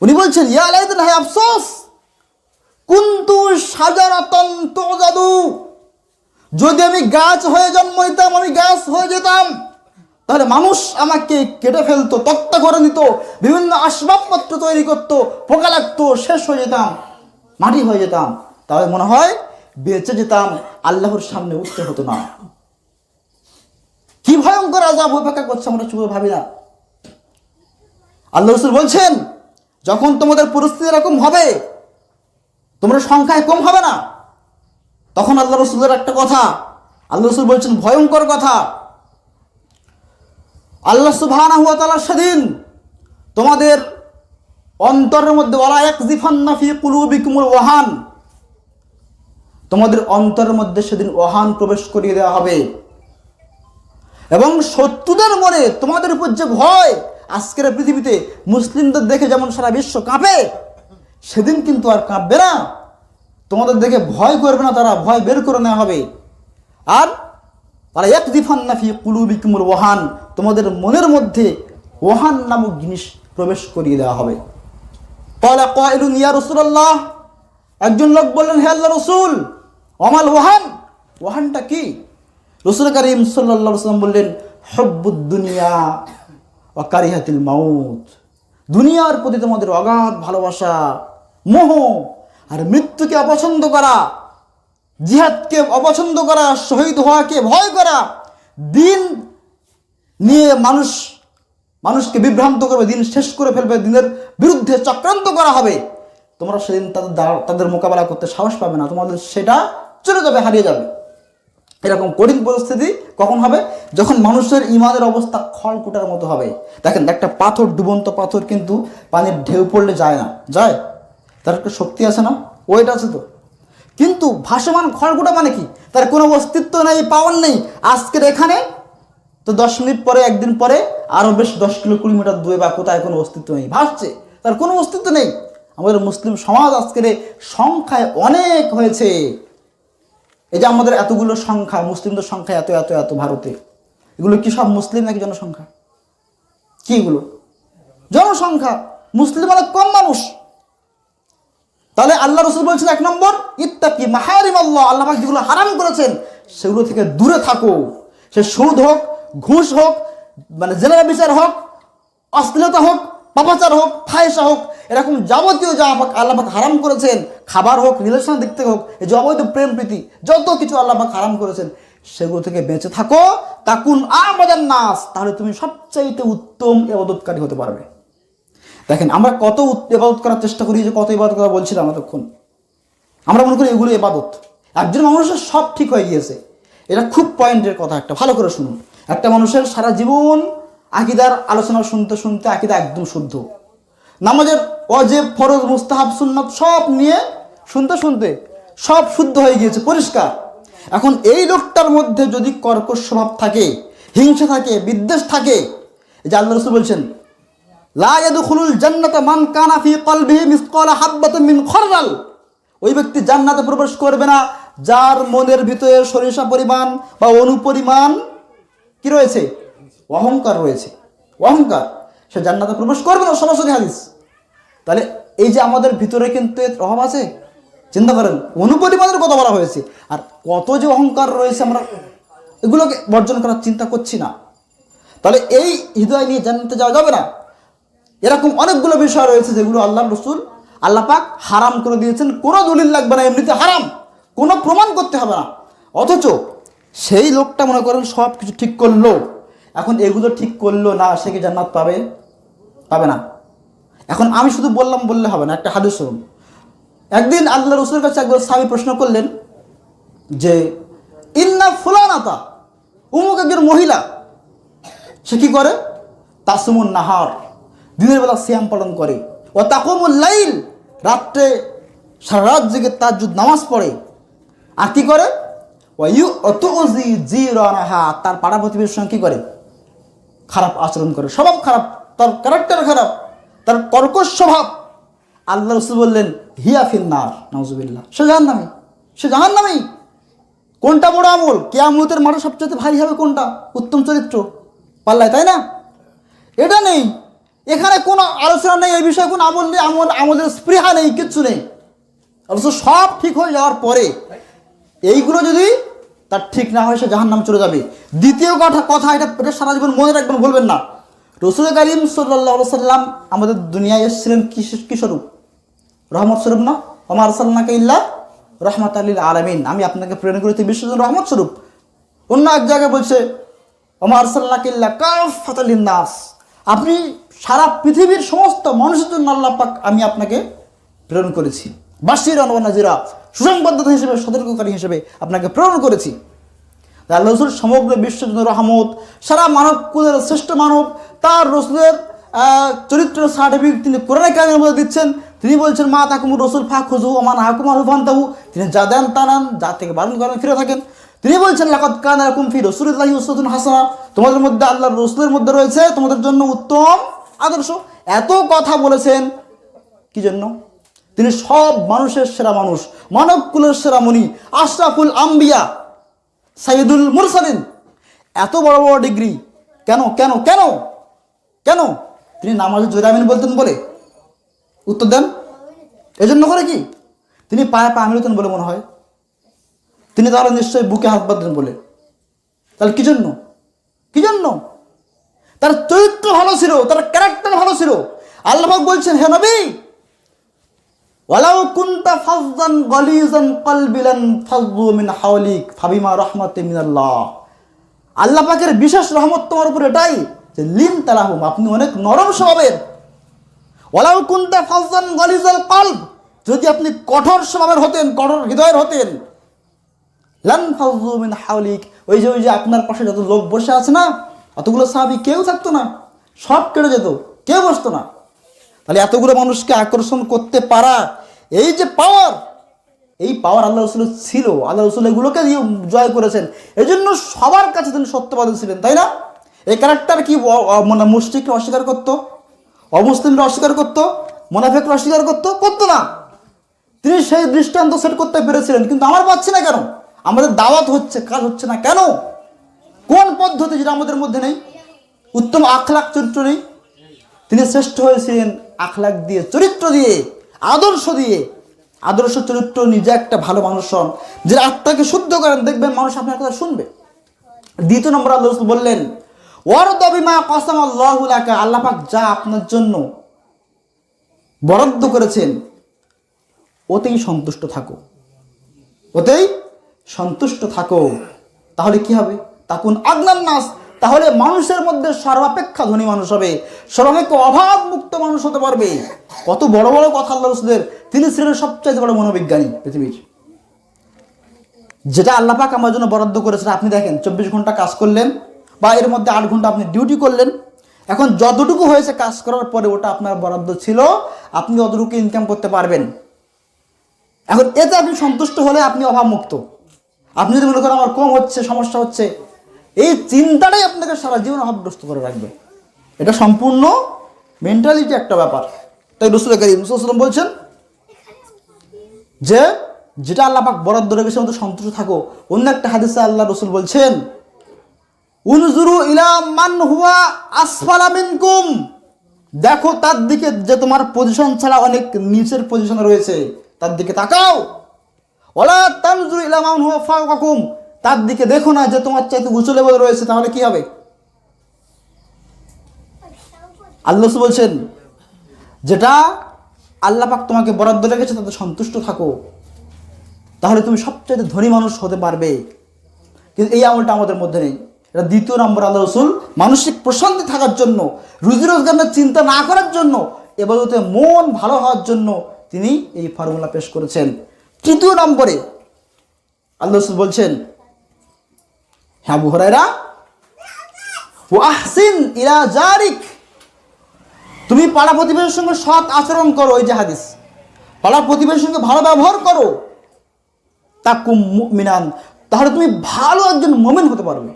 উনি বলছেন, ইয়া লাইতানি, হায় আফসোস, কুনতু শাজারাতান তুজাদু, যদি আমি গাছ হয়ে জন্ম নিতাম, আমি গাছ হয়ে যেতাম, তাহলে মানুষ আমাকে কেটে ফেলতো, তক্তা করে নিত, বিভিন্ন আসবাবপত্র তৈরি করতো, পোকা লাগতো, শেষ হয়ে যেতাম, মাটি হয়ে যেতাম, তাহলে মনে হয় বেঁচে যেতাম, আল্লাহর সামনে উঠতে হতো না। কি ভয়ঙ্কর আযাব অপেক্ষা করছে আমরা চুপ ভাবি না। আল্লাহ রাসূল বলছেন, যখন তোমাদের পরিস্থিতি এরকম হবে, তোমরা সংখ্যায় কম হবে না, তখন আল্লাহ রাসূলের একটা কথা, আল্লাহ রাসূল বলছেন ভয়ঙ্কর কথা, আল্লাহ সুবহানাহু ওয়া তাআলা সেদিন তোমাদের অন্তরের মধ্যে, ওয়ালা ইয়াকযিফান্না ফি কুলুবিকুমুল ওয়াহান, তোমাদের অন্তরের মধ্যে সেদিন ওয়াহান প্রবেশ করিয়ে দেওয়া হবে, এবং শত্রুদের মনে তোমাদের উপর যে ভয়, আজকের পৃথিবীতে মুসলিমদের দেখে যেমন সারা বিশ্ব কাঁপে, সেদিন কিন্তু আর কাঁপবে না, তোমাদের দেখে ভয় করবে না, তারা ভয় বের করে নেওয়া হবে। আর তারা ইয়াকযিফান্না ফি কুলুবিকুমুল ওয়াহান, তোমাদের মনের মধ্যে ওয়াহান নামক জিনিস প্রবেশ করিয়ে দেওয়া হবে। ক্বালা কাইলুন ইয়া রাসূলুল্লাহ, একজন লোক বললেন, হে আল্লাহর রাসূল, ওয়ামাল ওয়াহান, ওয়াহানটা কি? রাসূল কারীম সাল্লাল্লাহু আলাইহি ওয়াসাল্লাম বললেন, হুব্বুদ দুনিয়া ওয়া কারিহাতিল মাউত, দুনিয়ার প্রতি তোমাদের অগাধ ভালোবাসা, মোহ, আর মৃত্যুকে অপছন্দ করা, জিহাদকে অপছন্দ করা, শহীদ হওয়াকে ভয় করা, দিন নিয়ে মানুষকে বিভ্রান্ত করবে, দিন শেষ করে ফেলবে, দিনের বিরুদ্ধে চক্রান্ত করা হবে, তোমরা সেদিন তাদের মোকাবেলা করতে সাহস পাবে না, তোমাদের সেটা চলে যাবে, হারিয়ে যাবে। এরকম কঠিন পরিস্থিতি কখন হবে? যখন মানুষের ইমানের অবস্থা খড়কুটার মতো হবে। দেখেন, একটা পাথর, ডুবন্ত পাথর কিন্তু পানির ঢেউ পড়লে যায় না, যায়? তার একটা শক্তি আছে না, ওয়েট আছে তো। কিন্তু ভাসমান খড়কুটা মানে কি? তার কোনো অস্তিত্ব নেই, পাওয়ার নেই। আজকের এখানে তো 10 মিনিট পরে, একদিন পরে আরও বেশ 10 কিলোমিটার দূরে বা কোথায় কোনো অস্তিত্ব নেই, ভাসছে, তার কোনো অস্তিত্ব নেই। আমাদের মুসলিম সমাজ আজকের সংখ্যায় অনেক হয়েছে। এই যে আমাদের এতগুলো সংখ্যা, মুসলিমদের সংখ্যা এত এত এত ভারতে, এগুলো কি সব মুসলিম নাকি জনসংখ্যা? কি এগুলো? জনসংখ্যা। মুসলিম অনেক কম মানুষ। তাহলে আল্লাহ রাসূল বলছেন, 1 নম্বর, ইত্তাকি মাহারিম আল্লাহ, আল্লাহ পাক যেগুলো হারাম করেছেন সেগুলো থেকে দূরে থাকো। সে সুদ হোক, ঘুষ হোক, মানে জেনারেল বিচার হোক, অশ্লীলতা হোক, পাপাচার হোক, ফাহিশা হোক, এরকম যাবতীয় যা আল্লাহ পাক হারাম করেছেন, খাবার হোক, রিলেশন দিক থেকে হোক, এই যে অবৈধ প্রেম প্রীতি, যত কিছু আল্লাহ পাক হারাম করেছেন সেগুলো থেকে বেঁচে থাকো। তাকুন আমাদান নাস, তাহলে তুমি সবচাইতে উত্তম ইবাদতকারী হতে পারবে। দেখেন, আমরা কত ইবাদত করার চেষ্টা করি, যে কত ইবাদত করা বলছিলাম এতক্ষণ, আমরা মনে করি এগুলো ইবাদত। একজন মানুষের সব ঠিক হয়ে গিয়েছে, এটা খুব পয়েন্টের কথা, একটা ভালো করে শুনুন। একটা মানুষের সারা জীবন আকীদার আলোচনা শুনতে শুনতে আকীদা একদম শুদ্ধ, নামাজের ওয়াজিব, ফরজ, মুস্তাহাব, সুন্নাত সব নিয়ে শুনতে শুনতে সব শুদ্ধ হয়ে গিয়েছে, পরিষ্কার। এখন এই লোকটার মধ্যে যদি কর্কশ স্বভাব থাকে, হিংসা থাকে, বিদ্বেষ থাকে, এই যে আল্লাহ রাসূল বলছেন, লা ইয়াদখুলুল জান্নাতা মান কানা ফি কলবিহি মিসকালা হাববাতিন মিন খারদাল, ওই ব্যক্তি জান্নাতে প্রবেশ করবে না যার মনের ভিতরে সরিষা পরিমাণ বা অনুপরিমাণ কি রয়েছে? অহংকার রয়েছে। অহংকার, সে জান্নাতে প্রবেশ করবে না, সরাসরি হাদিস। তাহলে এই যে আমাদের ভিতরে কিন্তু এর অভাব আছে, চিন্তা করেন, অনুপরিমাণের কথা বলা হয়েছে, আর কত যে অহংকার রয়েছে, আমরা এগুলোকে বর্জন করার চিন্তা করছি না। তাহলে এই হৃদয় নিয়ে জান্নাতে যাওয়া যাবে না। এরকম অনেকগুলো বিষয় রয়েছে যেগুলো আল্লাহ রাসূল, আল্লাহ পাক হারাম করে দিয়েছেন। কোনো দলিল লাগবে না, এমনিতে হারাম, কোনো প্রমাণ করতে হবে না। অথচ সেই লোকটা মনে করেন সব কিছু ঠিক করলো, এখন এগুলো ঠিক করলো না, সে কি জান্নাত পাবে? পাবে না। এখন আমি শুধু বললে হবে না, একটা হাদিস শুনুন। একদিন আল্লাহ রাসূলের কাছে একবার সাহাবী প্রশ্ন করলেন যে, ইন্না ফুলানাতা, অমুক একজন মহিলা, সে কি করে? তাসুমুন নাহার, দিনের বেলা সিয়াম পালন করে, ও তাকুমুল লাইল, রাত্রে সারা রাত জেগে তাহাজ্জুদ নামাজ পড়ে, আর কি করে? ওয়ায়ুতুজি জিরানাহা, তার পাড়া প্রতিবেশীর সঙ্গে কি করে? খারাপ আচরণ করে, স্বভাব খারাপ, তার ক্যারেক্টার খারাপ, তার কর্কশ স্বভাব। আল্লাহ রাসূল বললেন হিয়া ফিন্নার, নাউজুবিল্লাহ, সে জাহান্নামী, সে জাহান্নামী। কোনটা বড় আমল? কিয়ামতের মাঠে সবচেয়ে ভারী হবে কোনটা? উত্তম চরিত্র পাল্লায়, তাই না? এটা নেই, এখানে কোনো আলোচনা নেই, এই বিষয়ে কোনো আমল নেই, আমাদের স্পৃহা নেই, কিচ্ছু নেই। অথচ সব ঠিক হয়ে যাওয়ার পরে এইগুলো যদি তার ঠিক না হয়, সে জাহান্নামে চলে যাবে। দ্বিতীয় কথা, এটা সারা জীবন মনে রাখবেন, বলবেন না। রাসূল কারীম সাল্লাল্লাহু আলাইহি সাল্লাম আমাদের দুনিয়ায় এসেছিলেন কি স্বরূপ? রহমত স্বরূপ না? ওমা আরসালনাকা ইল্লা রাহমাতাল লিল আলামিন, আমি আপনাকে প্রেরণ করেছি বিশ্বের জন্য রহমত স্বরূপ। অন্য এক জায়গায় বলছে ওমা আরসালনাকা ইল্লা কাফাতাল লিন্নাস, আপনি সারা পৃথিবীর সমস্ত মানুষের জন্য আল্লাহ পাক আমি আপনাকে প্রেরণ করেছি। বাশিরান ওয়া নাযিরা, সুসংবাদদাতা হিসেবে, সতর্ককারী হিসেবে আপনাকে প্রেরণ করেছি। আল্লাহ রাসূল সমগ্র বিশ্বের জন্য রহমত, সারা মানব কুলের শ্রেষ্ঠ মানব। তার রাসূলের চরিত্রের সার্টিফিকেট তিনি কোরআনে কারিমের মধ্যে দিচ্ছেন। তিনি বলছেন মা তাকুমুর রাসূল ফাখুযু ওয়া মান হাকুম আনহু ফান্তাহু, তিনি যা দেন তা নেন, যা থেকে বারণ করেন ফিরে থাকেন। তিনি বলছেন লাকাদ কানা লাকুম ফি রাসূলিল্লাহি উসওয়াতুন হাসানাহ, তোমাদের মধ্যে আল্লাহর রাসূলের মধ্যে রয়েছে তোমাদের জন্য উত্তম আদর্শ। এত কথা বলেছেন কি জন্য? তিনি সব মানুষের সেরা মানুষ, মানব কুলের সেরা মুনি, আশরাফুল আম্বিয়া, সাইয়্যিদুল মুরসালিন। এত বড় বড় ডিগ্রি কেন কেন কেন কেন? তিনি নামাজে জোরে আমিন বলতেন বলে? উত্তর দেন। এজন্য করে কি? তিনি পায়ে পা মিলতেন বলে মনে হয়? তিনি তাহলে নিশ্চয়ই বুকে হাত বাঁধতেন বলে? তাহলে কি জন্য? কি জন্য? তার চরিত্র ভালো ছিল, তার ক্যারেক্টার ভালো ছিল। আল্লাহ পাক বলছেন হে নবী, ওয়ালাউ কুনতা ফাযযান গালিযান কলবি লান ফাযযু মিন হাওলিক ফাবিমা রাহমাতিন মিনাল্লাহ। আল্লাহ পাকের বিশেষ রহমত তোমার উপর এটাই যে লিন তালাহুম, আপনি অনেক নরম স্বভাবের। ওয়ালাউ কুনতা ফাযযান গালিযাল কলব, যদি আপনি কঠোর স্বভাবের হতেন, কঠোর হৃদয়ের হতেন, লান ফাযযু মিন হাওলিক, ওই যে আপনার পাশে যত লোক বসে আছে না, অতগুলো সাহাবী কেউ থাকতো না, সব কেটে যেত, কেউ বসতো না। তাহলে এতগুলো মানুষকে আকর্ষণ করতে পারা, এই যে পাওয়ার, এই পাওয়ার আল্লাহ রাসূলের ছিল। আল্লাহ রাসূল এগুলোকে দিয়ে জয় করেছেন। এই জন্য সবার কাছে তিনি সত্যবাদী ছিলেন, তাই না? এই ক্যারেক্টার কি মানে মুশরিকরা অস্বীকার করতো, অমুসলিমরা অস্বীকার করতো, মুনাফিকরা অস্বীকার করতো না। তিনি সেই দৃষ্টান্ত সেট করতে পেরেছিলেন। কিন্তু আমার পাচ্ছি না কেন? আমাদের দাওয়াত হচ্ছে, কাজ হচ্ছে না কেন? কোন পদ্ধতি যেটা আমাদের মধ্যে নেই? উত্তম আখলাক চরিত্র নেই। তিনি শ্রেষ্ঠ হয়েছিলেন আখলাক দিয়ে, চরিত্র দিয়ে, আদর্শ দিয়ে। আদর্শ চরিত্র, নিজে একটা ভালো মানুষ হন, যে আত্মাকে শুদ্ধ করেন, দেখবেন মানুষ আপনার কথা শুনবে। দ্বিতীয় নম্বর আল্লাহ রাসূল বললেন ওয়ারদা বিমা কাসামাল্লাহু লাকা, আল্লাহ পাক যা আপনার জন্য বরাদ্দ করেছেন ওতেই সন্তুষ্ট থাকো, ওতেই সন্তুষ্ট থাকো। তাহলে কি হবে? তাকুন আগনান নাস, তাহলে মানুষের মধ্যে সর্বাপেক্ষা ধনী মানুষ হবে, সর্বাপেক্ষা অভাব মুক্ত মানুষ হতে পারবে। কত বড় বড় কথা আল্লাহ রাসূলের। তিনি ছিলেন সবচেয়ে বড় মনোবিজ্ঞানী পৃথিবীর। যেটা আল্লাহ পাক আমার জন্য বরাদ্দ করেছেন, আপনি দেখেন 24 ঘন্টা কাজ করলেন বা এর মধ্যে 8 ঘন্টা আপনি ডিউটি করলেন, এখন যতটুকু হয়েছে কাজ করার পরে ওটা আপনার বরাদ্দ ছিল, আপনি অতটুকু ইনকাম করতে পারবেন। এখন এতে আপনি সন্তুষ্ট হলে আপনি অভাব মুক্ত। আপনি যদি মনে করেন আমার কম হচ্ছে, সমস্যা হচ্ছে, এই চিন্তাটাই আপনাকে সারা জীবন অভাবগ্রস্ত করে রাখবে। এটা সম্পূর্ণ মেন্টালিটি একটা ব্যাপার। তাই রাসূল কারীম সাল্লাল্লাহু আলাইহি ওয়াসাল্লাম বলছেন যে যেটা আল্লাহ পাক বরাদ্দ রেখেছে মতো সন্তুষ্ট থাকো। অন্য একটা হাদিসে আল্লাহ রাসূল বলছেন উনজুরু ইলা মান হুয়া আসফালা মিনকুম, দেখো তার দিকে যে তোমার পজিশন ছাড়া অনেক নিচের পজিশনে রয়েছে, তার দিকে তাকাও। ওয়ালা তানজুরু ইলা মান হুয়া ফাওকাকুম, তার দিকে দেখো না যে তোমার চাইতে উঁচু লেভেলে রয়েছে, তাহলে কি হবে? আল্লাহ রাসূল বলছেন যেটা আল্লাহ পাক তোমাকে বরাদ্দ রেখেছে তাতে সন্তুষ্ট থাকো, তাহলে তুমি সবচেয়ে ধনী মানুষ হতে পারবে। কিন্তু এই আমলটা আমাদের মধ্যে নেই। এটা দ্বিতীয় নম্বর। আল্লাহ রাসূল মানসিক প্রশান্তি থাকার জন্য, রুজি রোজগারের চিন্তা না করার জন্য, ইবাদতে মন ভালো হওয়ার জন্য তিনি এই ফর্মুলা পেশ করেছেন। তৃতীয় নম্বরে আল্লাহ রাসূল বলছেন হে আবু হুরায়রা ওয়া আহসিন ইলা জারিক, তুমি পাড়া প্রতিবেশীর সঙ্গে সৎ আচরণ করো। এই যে হাদিস, পাড়া প্রতিবেশীর সঙ্গে ভালো ব্যবহার করো। তাকুম মুমিনান, তাহলে তুমি ভালো একজন মুমিন হতে পারবে।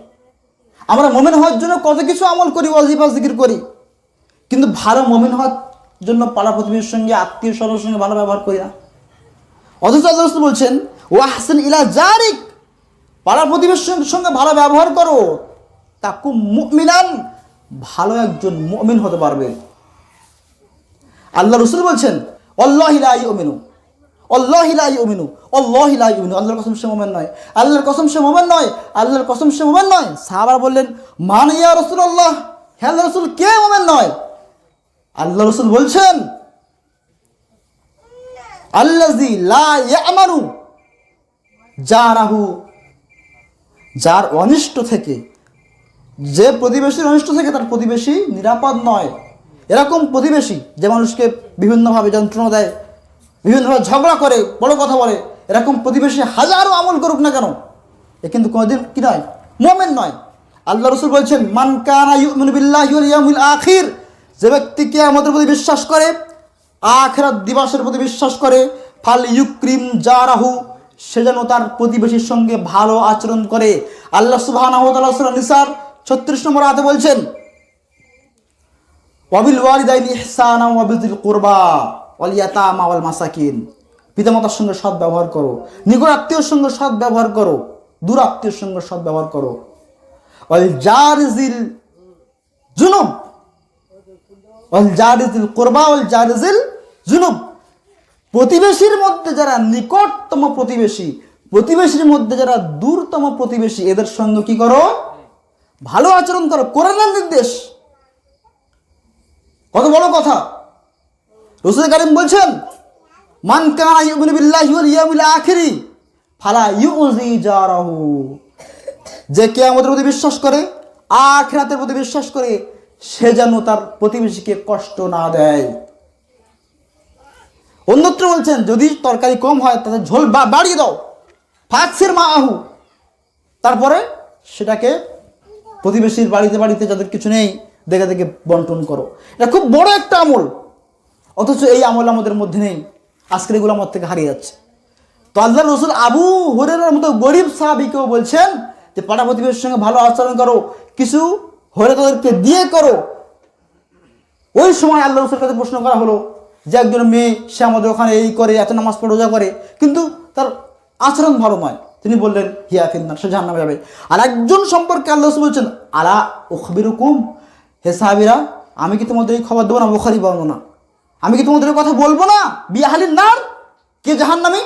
আমরা মুমিন হওয়ার জন্য কত কিছু আমল করি, ওয়াজিফা জিকির করি, কিন্তু ভালো মুমিন হওয়ার জন্য পাড়া প্রতিবেশীর সঙ্গে, আত্মীয় স্বজনের সঙ্গে ভালো ব্যবহার করি না। অথচ আল্লাহ রাসূল বলছেন ওয়াহসিন ইলা জারিক, পাড়া প্রতিবেশীর সঙ্গে ভালো ব্যবহার করো, তাকুম মুমিনান, ভালো একজন মুমিন হতে পারবে। আল্লাহ রাসূল বলছেন আল্লাহি লা ইউমিনু, আল্লাহি লা ইউমিনু, আল্লাহি লা ইউমিনু, আল্লাহর কসম সে মুমিন নয়, আল্লাহর কসম সে মুমিন নয়, আল্লাহর কসম সে মুমিন নয়। সাহাবারা বললেন মান ইয়া রাসূলুল্লাহ, হে আল্লাহর রাসূল কে মুমিন নয়? আল্লাহ রাসূল বলছেন আল্লাযী লা ইয়ামানু জারাহু, যার অনিষ্ট থেকে, যে প্রতিবেশীর অনিষ্ট থেকে তার প্রতিবেশী নিরাপদ নয়। এরকম প্রতিবেশী যে মানুষকে বিভিন্নভাবে যন্ত্রণা দেয়, বিভিন্নভাবে ঝগড়া করে, বড় কথা বলে, এরকম প্রতিবেশী হাজারো আমল করুক না কেন, এ কিন্তু কোনোদিন কি নয়, মুমিন নয়। আল্লাহ রাসূল বলছেন মান কানা ইউমিনু বিল্লাহি ওয়াল ইয়াউমিল আখির, যে ব্যক্তি কিয়ামতের প্রতি বিশ্বাস করে, আখিরাত দিবসের প্রতি বিশ্বাস করে, ফাল ইউক্রিম জারাহু, সে যেন তার প্রতিবেশীর সঙ্গে ভালো আচরণ করে। আল্লাহ সুবহানাহু ওয়া তাআলা সূরা নিসার 36 নম্বর আয়াতে বলছেন ওয়াবিল ওয়ালিদাইনি ইহসানা ওয়া বিযিল কুরবা ওয়াল ইয়াতামা ওয়াল মাসাকিন, পিতামাতার সঙ্গে সৎ ব্যবহার করো, নিকট আত্মীয়র সঙ্গে সৎ ব্যবহার করো, দূর আত্মীয়র সঙ্গে সৎ ব্যবহার করো। ওয়াল জারিজিল জুনুব, ওয়াল জারিজিল কুরবা ওয়াল জারিজিল জুনুব, প্রতিবেশীর মধ্যে যারা নিকটতম প্রতিবেশী, প্রতিবেশীর মধ্যে যারা দূরতম প্রতিবেশী, এদের সঙ্গে কি করো, ভালো আচরণ করো। কোরআনের নির্দেশ, কত বড় কথা। রাসূল কারীম বলছেন মান কানা ইউমিনু বিল্লাহি ওয়াল ইয়াউমিল আখির ফালা ইউজি জারাহু, যে কিয়ামতের প্রতি বিশ্বাস করে, আখিরাতের প্রতি বিশ্বাস করে, সে যেন তার প্রতিবেশীকে কষ্ট না দেয়। অন্যত্র বলছেন যদি তরকারি কম হয় তাতে ঝোল বাড়িয়ে দাও, ফাকসির মাআহু, তারপরে সেটাকে প্রতিবেশীর বাড়িতে বাড়িতে যাদের কিছু নেই দেখে দেখে বন্টন করো। এটা খুব বড় একটা আমল, অথচ এই আমল আমাদের মধ্যে নেই। আজকের এগুলো আমার থেকে হারিয়ে যাচ্ছে। তো আল্লাহর রাসূল আবু হুরায়রার মতো গরিব সাহাবীকেও বলছেন যে পাড়া প্রতিবেশীর সঙ্গে ভালো আচরণ করো, কিছু হলে তাদেরকে দিয়ে করো। ওই সময় আল্লাহ রাসূলের কাছে প্রশ্ন করা হলো যে একজন মেয়ে, সে আমাদের ওখানে এই করে, এত নামাজ পড়ে, রোজা করে, কিন্তু তার আচরণ ভালো নয়। তিনি বললেন হিয়া ফিন্নার, সে জাহান্নামে যাবে। আর একজন সম্পর্কে আল্লাহ রাসূল বলছেন আলা উখবিরুকুম, হে সাহাবীরা আমি কি তোমাদের এই খবর দেবো না, বুখারী বর্ণনা, আমি কি তোমাদের কথা বলবো না, বিআহলিন নার, কে জাহান্নামী?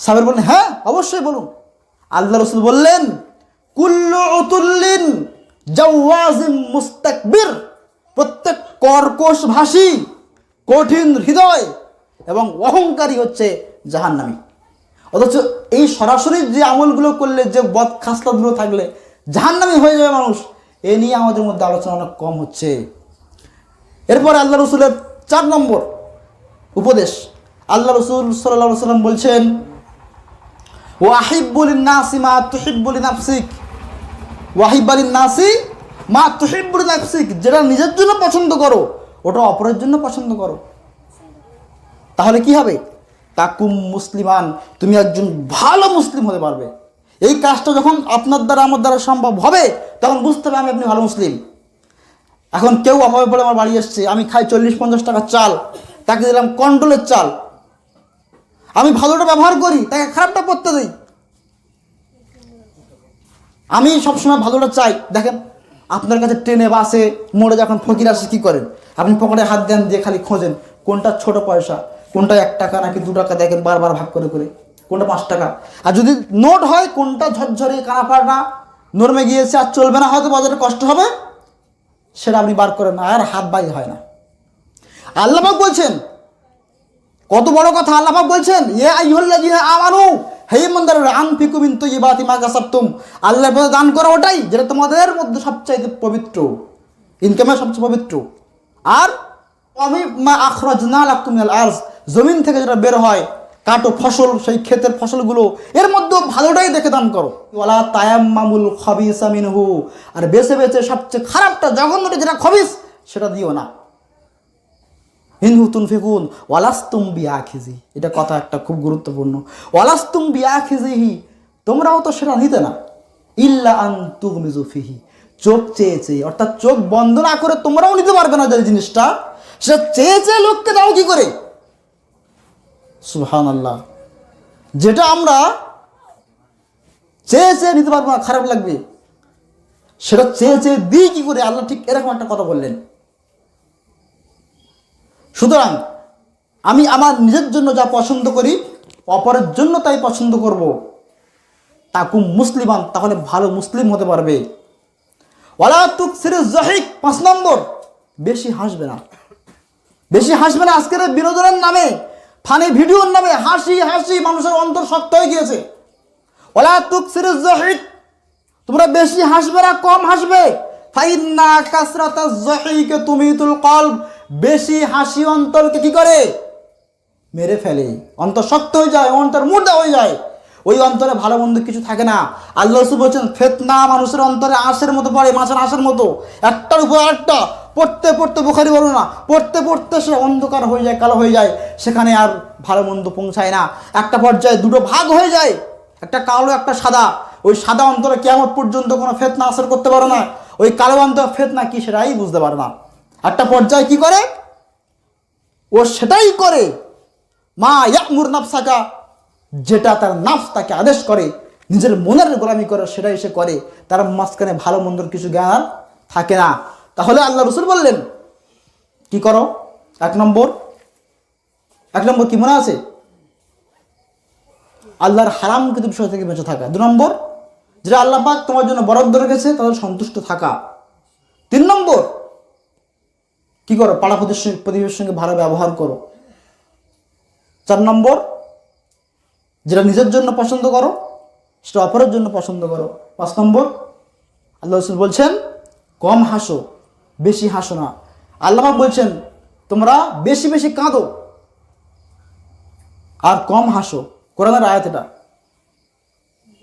সাহাবীরা বললেন হ্যাঁ অবশ্যই বলুন। আল্লাহ রাসূল বললেন কুল্লু উতুল্লিন জাওয়াজিম মুস্তাকবির, প্রত্যেক কর্কশ ভাষী, কঠিন হৃদয় এবং অহংকারী হচ্ছে জাহান্নামী। অথচ এই সরাসরি যে আমলগুলো করলে, যে বদ খাসলাতগুলো থাকলে জাহান্নামী হয়ে যাবে মানুষ, এ নিয়ে আমাদের মধ্যে আলোচনা অনেক কম হচ্ছে। এরপর আল্লাহ রাসূলের 4 নম্বর উপদেশ, আল্লাহ রাসূল সাল্লাল্লাহু আলাইহি ওয়াসাল্লাম বলছেন ওয়াহিব্বুল নাসি মা তুহিব্বু লিনাফসিক, ওয়াহিব্বুল নাসি মা তুহিব্বু লিনাফসিক, যেটা নিজের জন্য পছন্দ করো ওটা অপরের জন্য পছন্দ করো। তাহলে কি হবে, তাকুম মুসলিমান, তুমি একজন ভালো মুসলিম হতে পারবে। এই কাজটা যখন আপনার দ্বারা আমার দ্বারা সম্ভব হবে, তখন বুঝতে হবে আপনি ভালো মুসলিম। এখন কেউ অভাবে পড়ে আমার বাড়ি এসছে, আমি খাই 40-50 টাকার চাল, তাকে দিলাম কন্ট্রোলের চাল, আমি ভালোটা ব্যবহার করি, তাকে খারাপটা করতে দিই। আমি সবসময় ভালোটা চাই। দেখেন আপনার কাছে ট্রেনে, বাসে, মোড়ে যখন ফকির আসে কী করেন, আপনি পকেটে হাত দেন, দিয়ে খালি খোঁজেন কোনটা ছোট পয়সা, কোনটা 1 টাকা নাকি 2 টাকা, দেখেন বারবার ভাগ করে করে, কোনটা 5 টাকা। আর যদি নোট হয় কোনটা ঝরঝরে কানাফাড়া নরমে গিয়েছে আর চলবে না, হয়তো বাজারে কষ্ট হবে, সেটা আপনি বার করেন না, আর হাত বাইর হয় না। আল্লাহ পাক বলছেন, কত বড় কথা, আল্লাহ পাক বলছেন ইয়া আইয়ুহাল্লাযীনা আমানু, হে ইমানদাররা, আনফিকু মিন তাইয়্যিবাতি মা কাসাবতুম, আল্লাহর পথে দান করো ওটাই যেটা তোমাদের মধ্যে সবচাইতে পবিত্র, ইনকামের সবচেয়ে পবিত্র। আর আমি মা আখরাজনা লাকুম মিনাল আরজ, জমিন থেকে যেটা বের হয় কাটো ফসল, সেই ক্ষেতের ফসলগুলো, এর মধ্যে ভালোটাই দেখে দান করো। ওয়ালা তায়াম্মামুল খাবিসা মিনহু, আর বেছে বেছে সবচেয়ে খারাপটা, জঘন্যটা যেটা খবিস, সেটা দিও না। হিনহু তুনফিকুন ওয়ালাস্তুম বিআখিজি, এটা কথা একটা খুব গুরুত্বপূর্ণ। ওয়ালাস্তুম বিআখিজিহি, তোমরাও তো সেটা নিতে না। ইল্লা আন তুগমিজু ফিহি, চোখ চেয়ে চেয়ে, অর্থাৎ চোখ বন্ধ না করে তোমরাও নিতে পারবে না যে জিনিসটা, সেটা চেয়ে চেয়ে লোককে দাও কি করে? সুবহানাল্লাহ। যেটা আমরা চেয়ে চেয়ে নিতে পারবো না, খারাপ লাগবে, সেটা চেয়ে চেয়ে দিই কি করে? আল্লাহ ঠিক এরকম একটা কথা বললেন। সুতরাং আমি আমার নিজের জন্য যা পছন্দ করি, অপরের জন্য তাই পছন্দ করব। তাকুম মুসলিমান, তাহলে ভালো মুসলিম হতে পারবে। ওয়ালা তুকসিরু যাহিক, 5 নম্বর, বেশি হাসবে না। বেশি হাসবে না। আজকের বিনোদনের নামে, ফানি ভিডিওর নামে হাসি হাসি মানুষের অন্তর শক্ত হয়ে গিয়েছে। ওয়ালা তুকসিরু যাহিক, তোমরা বেশি হাসবে না, কম হাসবে। ফাইন্না কাসরাতাজ যাহিক তুমিতুল কলব, বেশি হাসি অন্তরকে কি করে? মেরে ফেলে, অন্তর শক্ত হয়ে যায়, অন্তর মুর্দা হয়ে যায়, ওই অন্তরে ভালো মন্দ কিছু থাকে না। আল্লাহ রাসূল বলছেন, ফিতনা মানুষের অন্তরে আঁশের মতো পড়ে, মাছের আঁশের মতো, একটার উপর আরেকটা পড়তে পড়তে, বুখারী বলো না, পড়তে পড়তে সে অন্ধকার হয়ে যায়, কালো হয়ে যায়, সেখানে আর ভালো মন্দ পৌঁছায় না। একটা পর্যায়ে দুটো ভাগ হয়ে যায়, একটা কালো একটা সাদা। ওই সাদা অন্তরে কিয়ামত পর্যন্ত কোনো ফিতনা আসর করতে পারে না। ওই কালো অন্তর ফিতনা কি সেটাই বুঝতে পারে না। একটা পর্যায়ে কি করে? ও সেটাই করে, মা ইয়ামুর নাফসাকা, যেটা তার নাফস তাকে আদেশ করে, নিজের মনের গোলামি করে, সেটাই সে করে। তার মাঝখানে ভালো মন্দর কিছু জ্ঞান থাকে না। তাহলে আল্লাহ রাসূল বললেন কি করো? 1 নম্বর কি মনে আছে? আল্লাহর হারাম কিছু বিষয় থেকে বেঁচে থাকা। 2 নম্বর, যেটা আল্লাহ পাক তোমার জন্য বরাদ্দ রেখেছে তাদের সন্তুষ্ট থাকা। 3 নম্বর, কি করো? পাড়া প্রতিবেশীর সঙ্গে ভালো ব্যবহার করো। 4 নম্বর, যেটা নিজের জন্য পছন্দ করো সেটা অপরের জন্য পছন্দ করো। 5 নম্বর, আল্লাহ রাসূল বলছেন কম হাসো, বেশি হাসো না। আল্লাহ পাক বলছেন তোমরা বেশি বেশি কাঁদো আর কম হাসো, কোরআনের আয়াত এটা।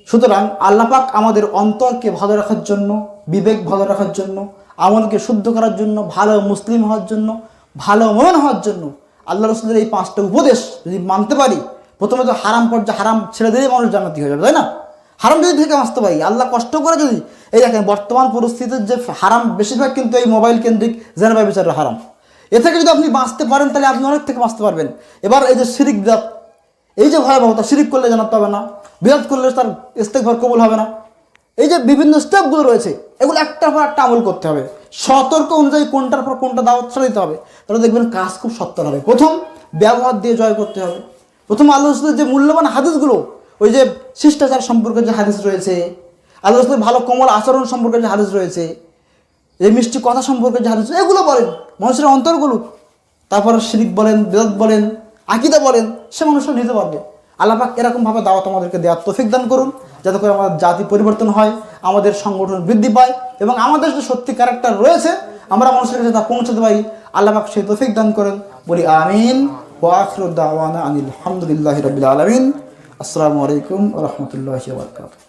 সুতরাং আল্লাহ পাক আমাদের অন্তরকে ভালো রাখার জন্য, বিবেক ভালো রাখার জন্য, আমলকে শুদ্ধ করার জন্য, ভালো মুসলিম হওয়ার জন্য, ভালো মন হওয়ার জন্য আল্লাহ রাসূলের এই 5টা উপদেশ যদি মানতে পারি, প্রথমে তো হারাম পর্যায়ে হারাম ছেড়ে দিলেই মানুষ জান্নাতি হয়ে যাবে, তাই না? হারাম যদি থেকে আসতে পারি, আল্লাহ কষ্ট করে যদি, এই দেখেন বর্তমান পরিস্থিতির যে হারাম বেশিরভাগ কিন্তু এই মোবাইল কেন্দ্রিক জেনা ব্যভিচারের হারাম। এ থেকে যদি আপনি বাঁচতে পারেন তাহলে আপনি অনেক থেকে বাঁচতে পারবেন। এবার এই যে শিরিক বিদআত, এই যে ভয়াবহতা, শিরিক করলে জান্নাত পাবে না, বিদআত করলে তার ইস্তেগফার কবুল হবে না, এই যে বিভিন্ন স্টেপগুলো রয়েছে, এগুলো একটার পর একটা আমল করতে হবে, সতর্ক অনুযায়ী কোনটার পর কোনটা দাওয়াত ছেড়ে দিতে হবে, তাহলে দেখবেন কাজ খুব সত্তর হবে। প্রথম ব্যবহার দিয়ে জয় করতে হবে। প্রথম আল্লাহ রাসূলের যে মূল্যবান হাদিসগুলো, ওই যে শিষ্টাচার সম্পর্কে যে হাদিস রয়েছে, আল্লাহ রাসূলের ভালো কোমল আচরণ সম্পর্কে যে হাদিস রয়েছে, এই মিষ্টি কথা সম্পর্কে যে হাদিস, এগুলো বলেন মানুষের অন্তরগুলো। তারপরে শিরিক বলেন, বিদআত বলেন, আকীদা বলেন, সে মানুষরা নিতে পারবে। আল্লাহ পাক এরকমভাবে দাওয়াত আমাদেরকে দেওয়ার তৌফিক দান করুন, যাতে করে আমাদের জাতি পরিবর্তন হয়, আমাদের সংগঠন বৃদ্ধি পায় এবং আমাদের যে সত্যি ক্যারেক্টার রয়েছে আমরা মানুষের কাছে তা পৌঁছাতে পারি। আল্লাহ পাক সেই তৌফিক দান করেন। বলি আমিন। ওয়া আখিরু দাওয়ানা আনিল হামদুলিল্লাহি রাব্বিল আলামিন। আসসালামু আলাইকুম ওয়া রাহমাতুল্লাহি ওয়া বারাকাতুহু।